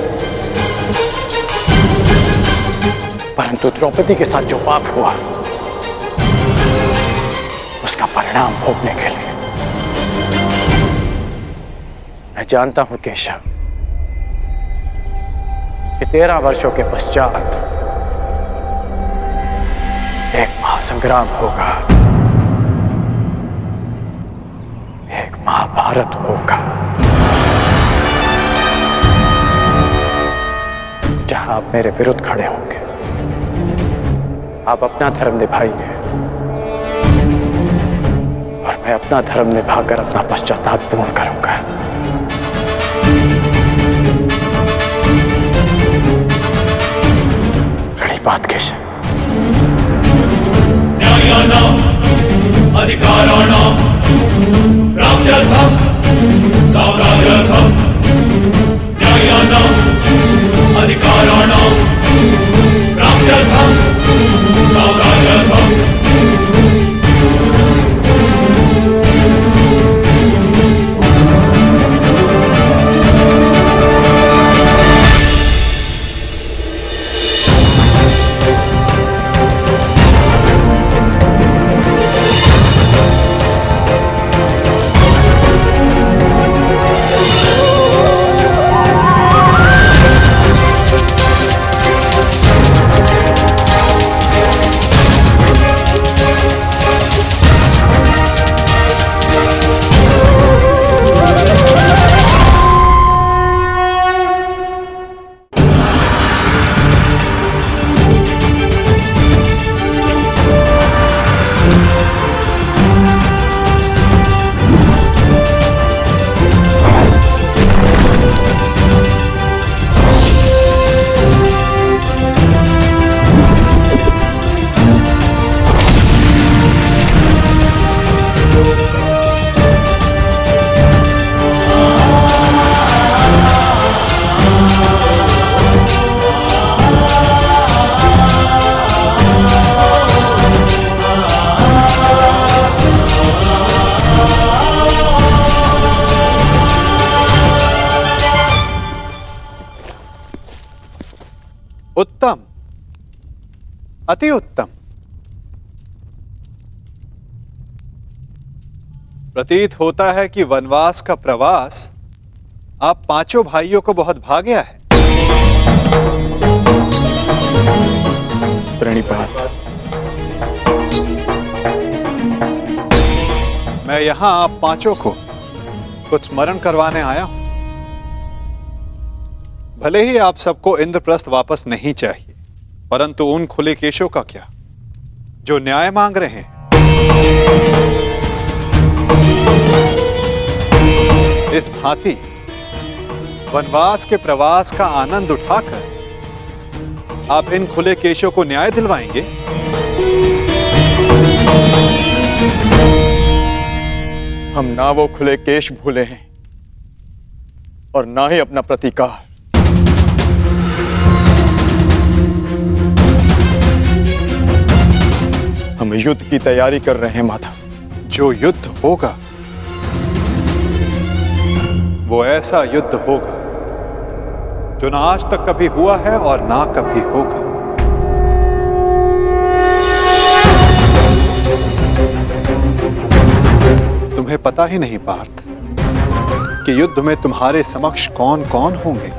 परंतु द्रौपदी के साथ जो पाप हुआ उसका परिणाम भोगने के लिए। मैं जानता हूं केशव कि 13 वर्षों के पश्चात एक महासंग्राम होगा, एक महाभारत होगा, जहां आप मेरे विरुद्ध खड़े होंगे। आप अपना धर्म निभाइए, मैं अपना धर्म निभाकर अपना पश्चाताप पूर्ण करूंगा। प्रणिपात केशव। न्यायानाम् अधिकाराणाम् प्राप्त्यर्थम् साम्राज्यार्थम् न्यायानाम् अधिकाराणाम् प्राप्त्यर्थम् साम्राज्यार्थम् उत्तम, अति उत्तम। प्रतीत होता है कि वनवास का प्रवास आप पांचों भाइयों को बहुत भा गया है। प्रणिपात। मैं यहां आप पांचों को कुछ स्मरण करवाने आया हूं। भले ही आप सबको इंद्रप्रस्थ वापस नहीं चाहिए, परंतु उन खुले केशों का क्या जो न्याय मांग रहे हैं। इस भांति वनवास के प्रवास का आनंद उठाकर आप इन खुले केशों को न्याय दिलवाएंगे। हम ना वो खुले केश भूले हैं और ना ही अपना प्रतिकार। हम युद्ध की तैयारी कर रहे हैं माधव। जो युद्ध होगा वो ऐसा युद्ध होगा जो ना आज तक कभी हुआ है और ना कभी होगा। तुम्हें पता ही नहीं पार्थ कि युद्ध में तुम्हारे समक्ष कौन कौन होंगे।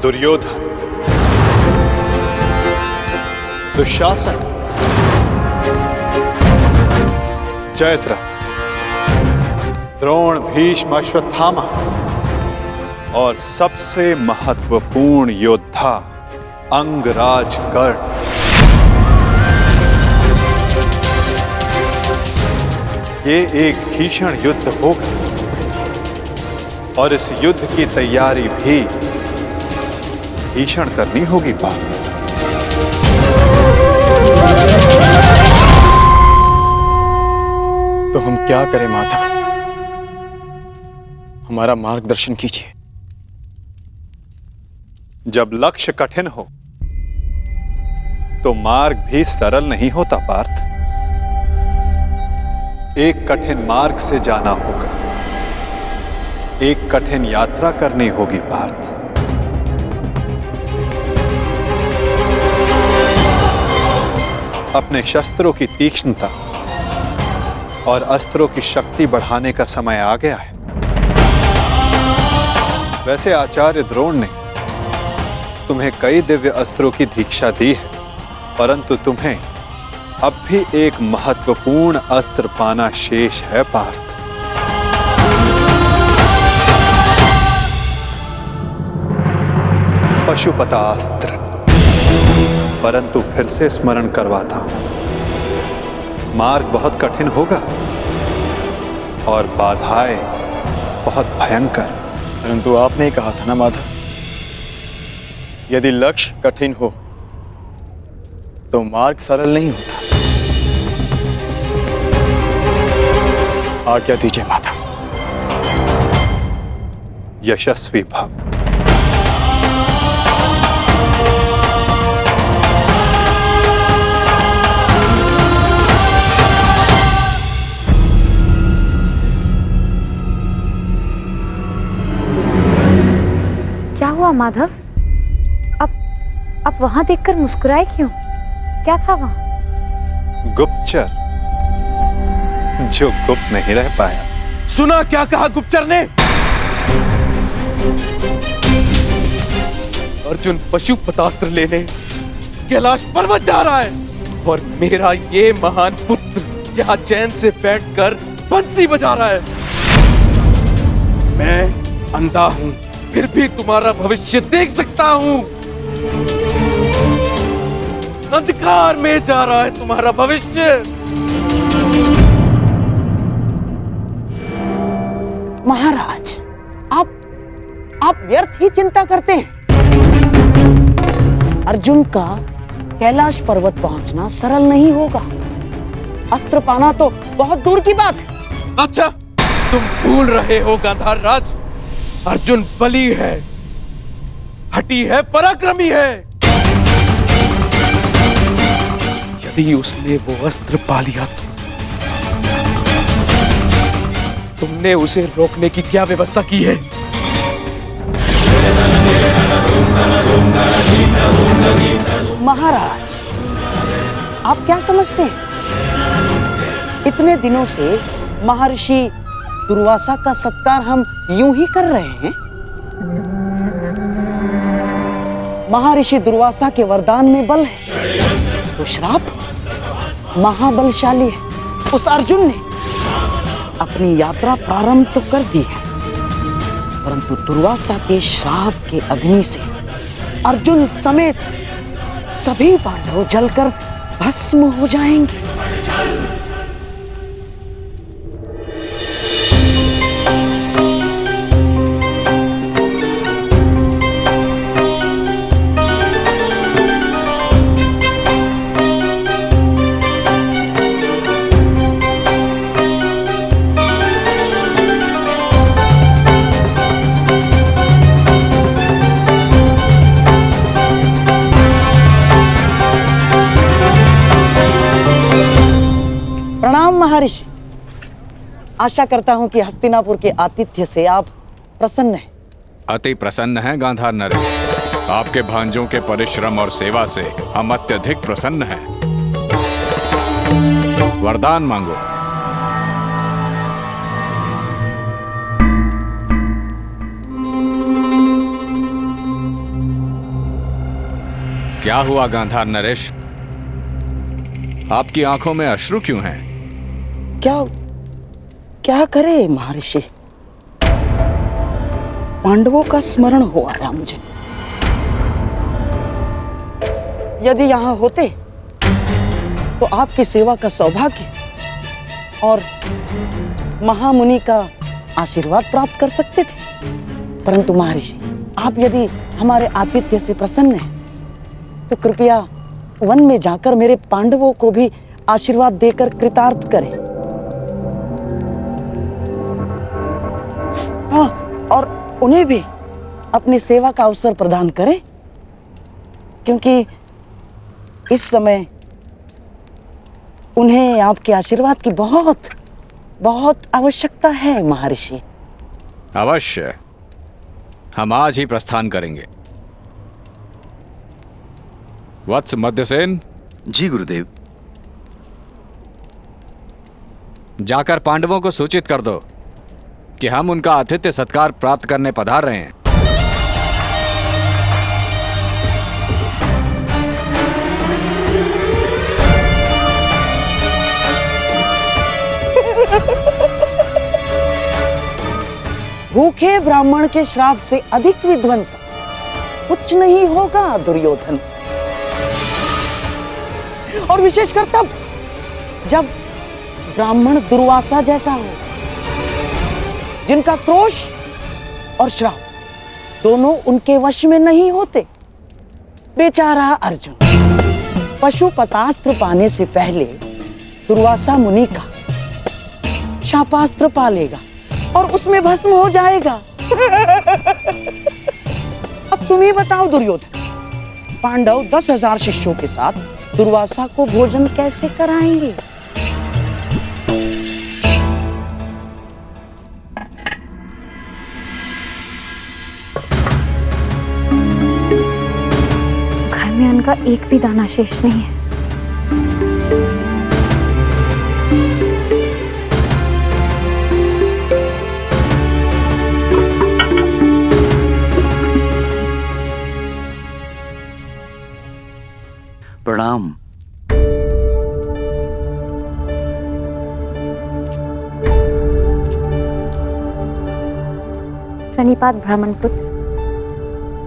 दुर्योधन, दुशासन, जयद्रथ, द्रोण, भीष्म, अश्वत्थामा और सबसे महत्वपूर्ण योद्धा अंगराज कर्ण। ये एक भीषण युद्ध होगा और इस युद्ध की तैयारी भी भीषण करनी होगी पार्थ। तो हम क्या करें माधव? हमारा मार्गदर्शन कीजिए। जब लक्ष्य कठिन हो तो मार्ग भी सरल नहीं होता पार्थ। एक कठिन मार्ग से जाना होगा, एक कठिन यात्रा करनी होगी पार्थ। अपने शस्त्रों की तीक्ष्णता और अस्त्रों की शक्ति बढ़ाने का समय आ गया है। वैसे आचार्य द्रोण ने तुम्हें कई दिव्य अस्त्रों की दीक्षा दी है, परंतु तुम्हें अब भी एक महत्वपूर्ण अस्त्र पाना शेष है पार्थ। पशुपतास्त्र। परंतु फिर से स्मरण करवाता हूं, मार्ग बहुत कठिन होगा और बाधाएं बहुत भयंकर। परंतु आपने ही कहा था ना माधव, यदि लक्ष्य कठिन हो तो मार्ग सरल नहीं होता। आज्ञा दीजिए माधव। यशस्वी भव। क्या हुआ माधव? आप वहां देखकर मुस्कुराए क्यों? क्या था वहां? गुप्तचर जो गुप्त नहीं रह पाया। सुना क्या कहा गुप्तचर ने? अर्जुन पशुपतास्त्र लेने कैलाश पर्वत जा रहा है और मेरा ये महान पुत्र यहाँ चैन से बैठकर बंसी बजा रहा है। मैं अंधा हूं, फिर भी तुम्हारा भविष्य देख सकता हूं। अंधकार में जा रहा है तुम्हारा भविष्य। महाराज, आप व्यर्थ ही चिंता करते हैं। अर्जुन का कैलाश पर्वत पहुंचना सरल नहीं होगा। अस्त्र पाना तो बहुत दूर की बात है। अच्छा, तुम भूल रहे हो गांधार राज, अर्जुन बली है, हठी है, पराक्रमी है। यदि उसने वो अस्त्र पा लिया तो तुमने उसे रोकने की क्या व्यवस्था की है? महाराज, आप क्या समझते हैं? इतने दिनों से महर्षि दुर्वासा का सत्कार हम यूं ही कर रहे हैं। महर्षि दुर्वासा के वरदान में बल है तो श्राप महाबलशाली है। उस अर्जुन ने अपनी यात्रा प्रारंभ तो कर दी है, परंतु दुर्वासा के श्राप के अग्नि से अर्जुन समेत सभी पांडव जलकर भस्म हो जाएंगे। महर्षि, आशा करता हूं कि हस्तिनापुर के आतिथ्य से आप प्रसन्न हैं। अति प्रसन्न हैं गांधार नरेश। आपके भांजों के परिश्रम और सेवा से हम अत्यधिक प्रसन्न हैं। वरदान मांगो। क्या हुआ गांधार नरेश? आपकी आंखों में अश्रु क्यों हैं? क्या करे महर्षि, पांडवों का स्मरण हो आया मुझे। यदि यहां होते तो आपकी सेवा का सौभाग्य और महामुनि का आशीर्वाद प्राप्त कर सकते थे। परंतु महर्षि, आप यदि हमारे आतिथ्य से प्रसन्न हैं तो कृपया वन में जाकर मेरे पांडवों को भी आशीर्वाद देकर कृतार्थ करें। हाँ, और उन्हें भी अपनी सेवा का अवसर प्रदान करें, क्योंकि इस समय उन्हें आपके आशीर्वाद की बहुत बहुत आवश्यकता है महर्षि। अवश्य, हम आज ही प्रस्थान करेंगे। वत्स मध्यसेन। जी गुरुदेव। जाकर पांडवों को सूचित कर दो कि हम उनका आतिथ्य सत्कार प्राप्त करने पधार रहे हैं। भूखे ब्राह्मण के श्राप से अधिक विध्वंस कुछ नहीं होगा दुर्योधन। और विशेषकर तब जब ब्राह्मण दुर्वासा जैसा हो, जिनका क्रोश और श्राप दोनों उनके वश में नहीं होते। बेचारा अर्जुन पशुपतास्त्र पाने से पहले दुर्वासा मुनि का शापास्त्र पा लेगा और उसमें भस्म हो जाएगा। अब तुम ही बताओ दुर्योधन, पांडव 10,000 शिष्यों के साथ दुर्वासा को भोजन कैसे कराएंगे? घर में अन्न का एक भी दाना शेष नहीं है। प्रणाम। प्रणिपात ब्राह्मण पुत्र,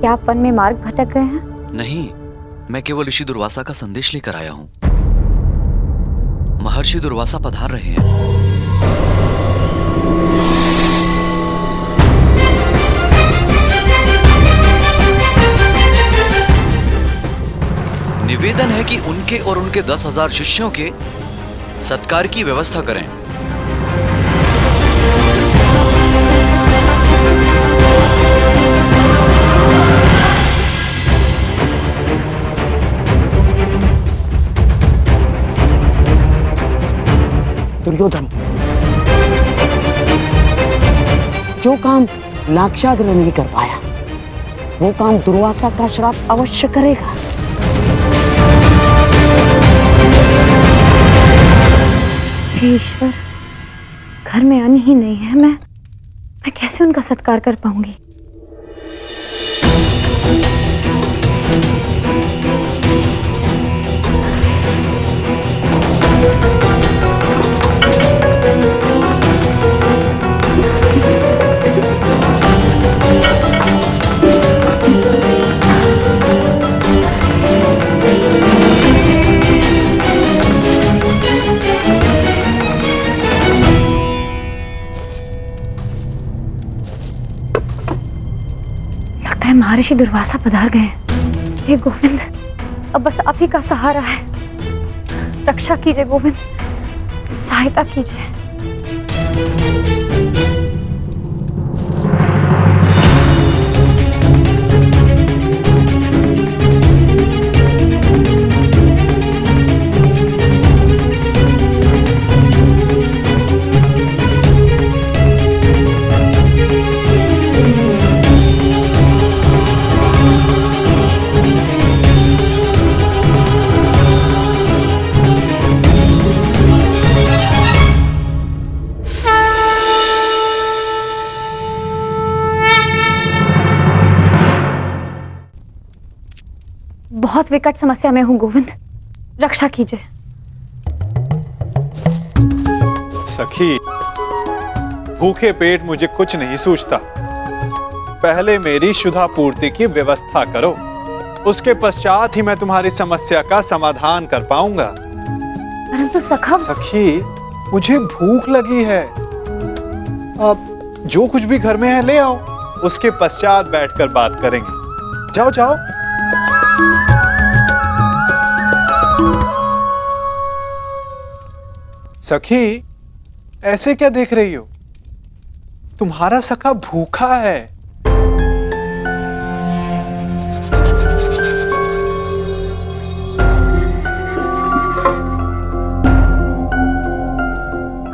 क्या आप वन में मार्ग भटक गए हैं? नहीं, मैं केवल ऋषि दुर्वासा का संदेश लेकर आया हूं। महर्षि दुर्वासा पधार रहे हैं। निवेदन है कि उनके और उनके 10,000 शिष्यों के सत्कार की व्यवस्था करें। दुर्योधन, जो काम लाक्षागृह नहीं कर पाया, वो काम दुर्वासा का श्राप अवश्य करेगा। हे ईश्वर, घर में अन्न ही नहीं है, मैं कैसे उनका सत्कार कर पाऊंगी? महर्षि दुर्वासा पधार गए। हे गोविंद, अब बस आप ही का सहारा है। रक्षा कीजिए गोविंद, सहायता कीजिए। बहुत विकट समस्या में हूं गोविंद, रक्षा कीजिए। सखी, भूखे पेट मुझे कुछ नहीं सूझता। पहले मेरी शुद्धा पूर्ति की व्यवस्था करो, उसके पश्चात ही मैं तुम्हारी समस्या का समाधान कर पाऊंगा। परंतु सखा। सखी, मुझे भूख लगी है। अब जो कुछ भी घर में है ले आओ, उसके पश्चात बैठकर बात करेंगे। जाओ जाओ। सखी, ऐसे क्या देख रही हो? तुम्हारा सखा भूखा है।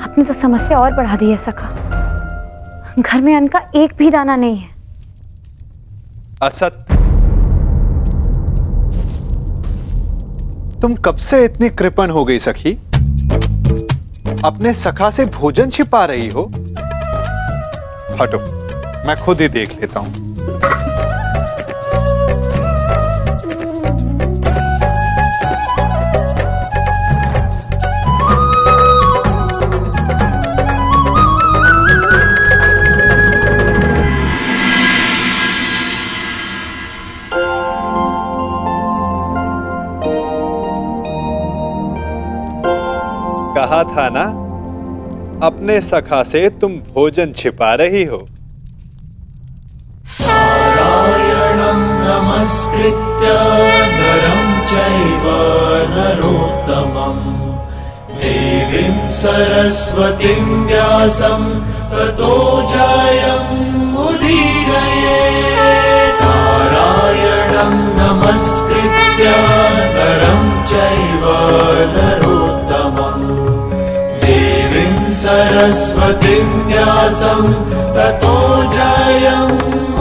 आपने तो समस्या और बढ़ा दी है सखा। घर में अन्न का एक भी दाना नहीं है। असत, तुम कब से इतनी कृपण हो गई सखी? अपने सखा से भोजन छिपा रही हो? हटो, मैं खुद ही देख लेता हूं। कहा था ना, अपने सखा से तुम भोजन छिपा रही हो। नारायणं नमस्कृत्य नरं चैव नरोत्तमं देवीं सरस्वतीं व्यासं ततो जयमुदीरयेत्। नारायणं नमस्कृत्य नरं चैव नरोत्तमं देवीं सरस्वतीं व्यासं ततो जयमुदीरयेत्।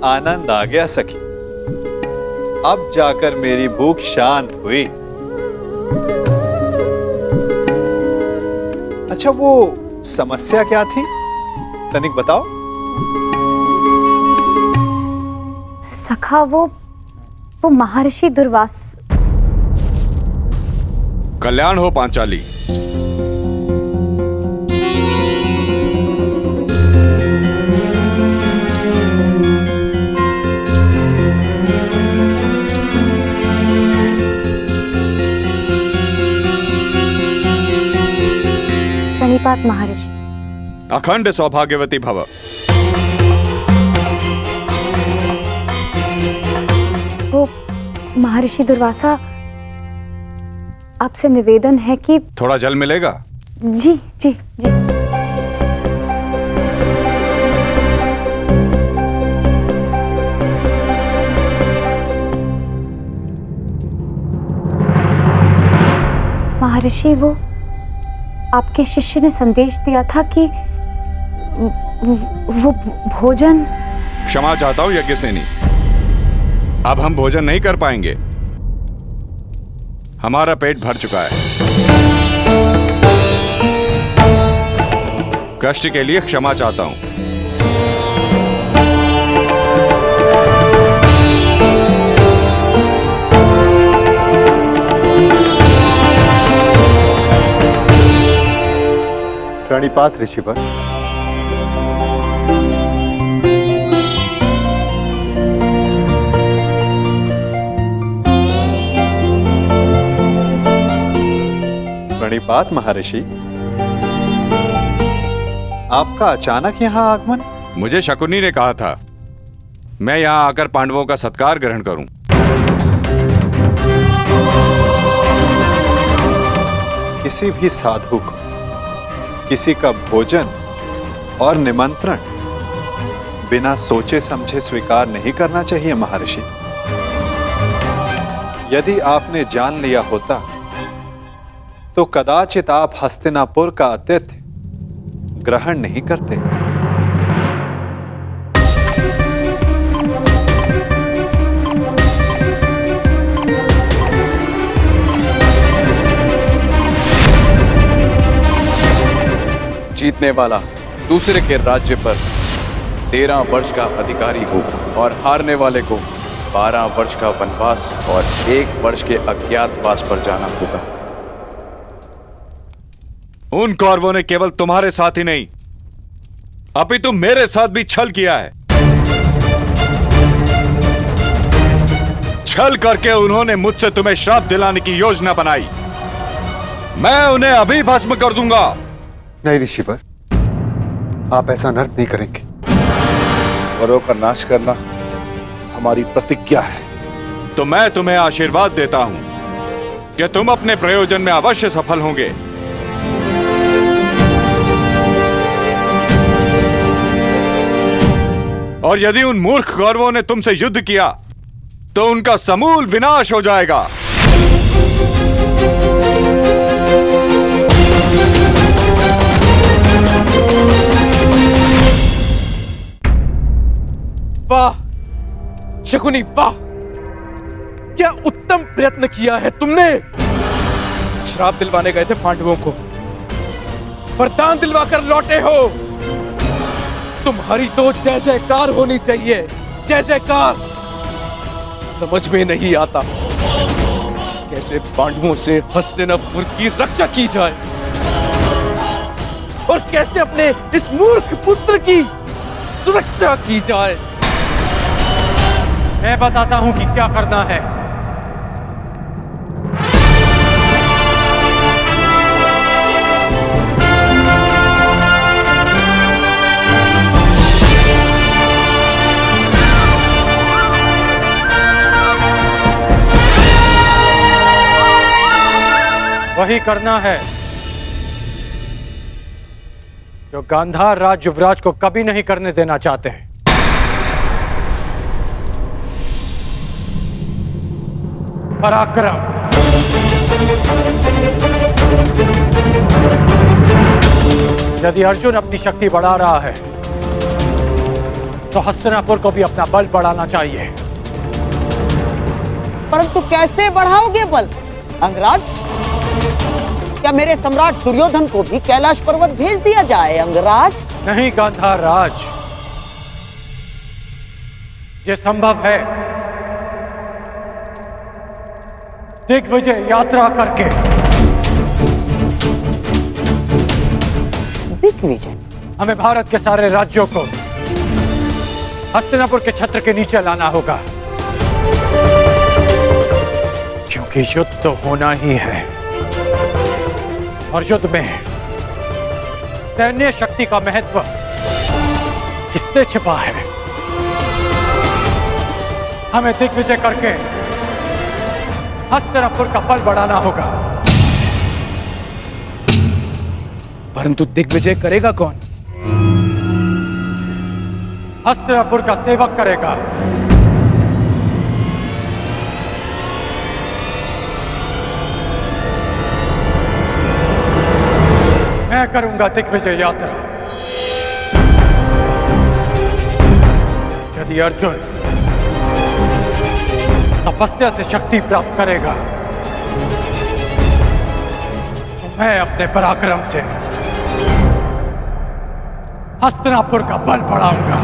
आनंद आ गया सखी, अब जाकर मेरी भूख शांत हुई। अच्छा, वो समस्या क्या थी, तनिक बताओ। सखा, वो महर्षि दुर्वास। कल्याण हो पांचाली। प्रणिपात महर्षि। अखंड सौभाग्यवती भव। वो महर्षि दुर्वासा, आपसे निवेदन है कि थोड़ा जल मिलेगा? जी जी जी। महर्षि, वो आपके शिष्य ने संदेश दिया था कि वो भोजन। क्षमा चाहता हूं यज्ञसेनी, अब हम भोजन नहीं कर पाएंगे। हमारा पेट भर चुका है। कष्ट के लिए क्षमा चाहता हूं। प्रणिपात ऋषिवर। प्रणिपात महर्षि, आपका अचानक यहाँ आगमन? मुझे शकुनी ने कहा था मैं यहाँ आकर पांडवों का सत्कार ग्रहण करूं। किसी भी साधु को किसी का भोजन और निमंत्रण बिना सोचे समझे स्वीकार नहीं करना चाहिए महर्षि। यदि आपने जान लिया होता तो कदाचित आप हस्तिनापुर का आतिथ्य ग्रहण नहीं करते। जीतने वाला दूसरे के राज्य पर 13 वर्ष का अधिकारी हो और हारने वाले को 12 वर्ष का वनवास और 1 वर्ष के अज्ञातवास पर जाना होगा। उन कौरवों ने केवल तुम्हारे साथ ही नहीं, अपितु मेरे साथ भी छल किया है। छल करके उन्होंने मुझसे तुम्हें श्राप दिलाने की योजना बनाई। मैं उन्हें अभी भस्म कर दूंगा। नहीं ऋषिवर, आप ऐसा अनर्थ नहीं करेंगे। वरों का नाश करना हमारी प्रतिज्ञा है। तो मैं तुम्हें आशीर्वाद देता हूं कि तुम अपने प्रयोजन में अवश्य सफल होंगे। और यदि उन मूर्ख कौरवों ने तुमसे युद्ध किया तो उनका समूल विनाश हो जाएगा। वाह शकुनी, वाह! क्या उत्तम प्रयत्न किया है तुमने। श्राप दिलवाने गए थे पांडवों को, वरदान दिलवाकर लौटे हो। तुम्हारी तो जय जयकार होनी चाहिए, जय जयकार। समझ में नहीं आता कैसे पांडवों से हस्तिनापुर की रक्षा की जाए और कैसे अपने इस मूर्ख पुत्र की सुरक्षा की जाए। मैं बताता हूं कि क्या करना है। वही करना है जो गांधार राज युवराज को कभी नहीं करने देना चाहते हैं। पराक्रम। यदि अर्जुन अपनी शक्ति बढ़ा रहा है तो हस्तिनापुर को भी अपना बल बढ़ाना चाहिए। परंतु कैसे बढ़ाओगे बल अंगराज? क्या मेरे सम्राट दुर्योधन को भी कैलाश पर्वत भेज दिया जाए अंगराज? नहीं गांधार राज, ये संभव है दिग्विजय यात्रा करके। दिग्विजय? हमें भारत के सारे राज्यों को हस्तिनापुर के छत्र के नीचे लाना होगा, क्योंकि युद्ध तो होना ही है और युद्ध में सैन्य शक्ति का महत्व किससे छिपा है। हमें दिग्विजय करके हस्तिनापुर का बल बढ़ाना होगा। परंतु दिग्विजय करेगा कौन? हस्तिनापुर का सेवक करेगा। मैं करूंगा दिग्विजय यात्रा। यदि अर्जुन तपस्या से शक्ति प्राप्त करेगा तो मैं अपने पराक्रम से हस्तिनापुर का बल बढ़ाऊंगा।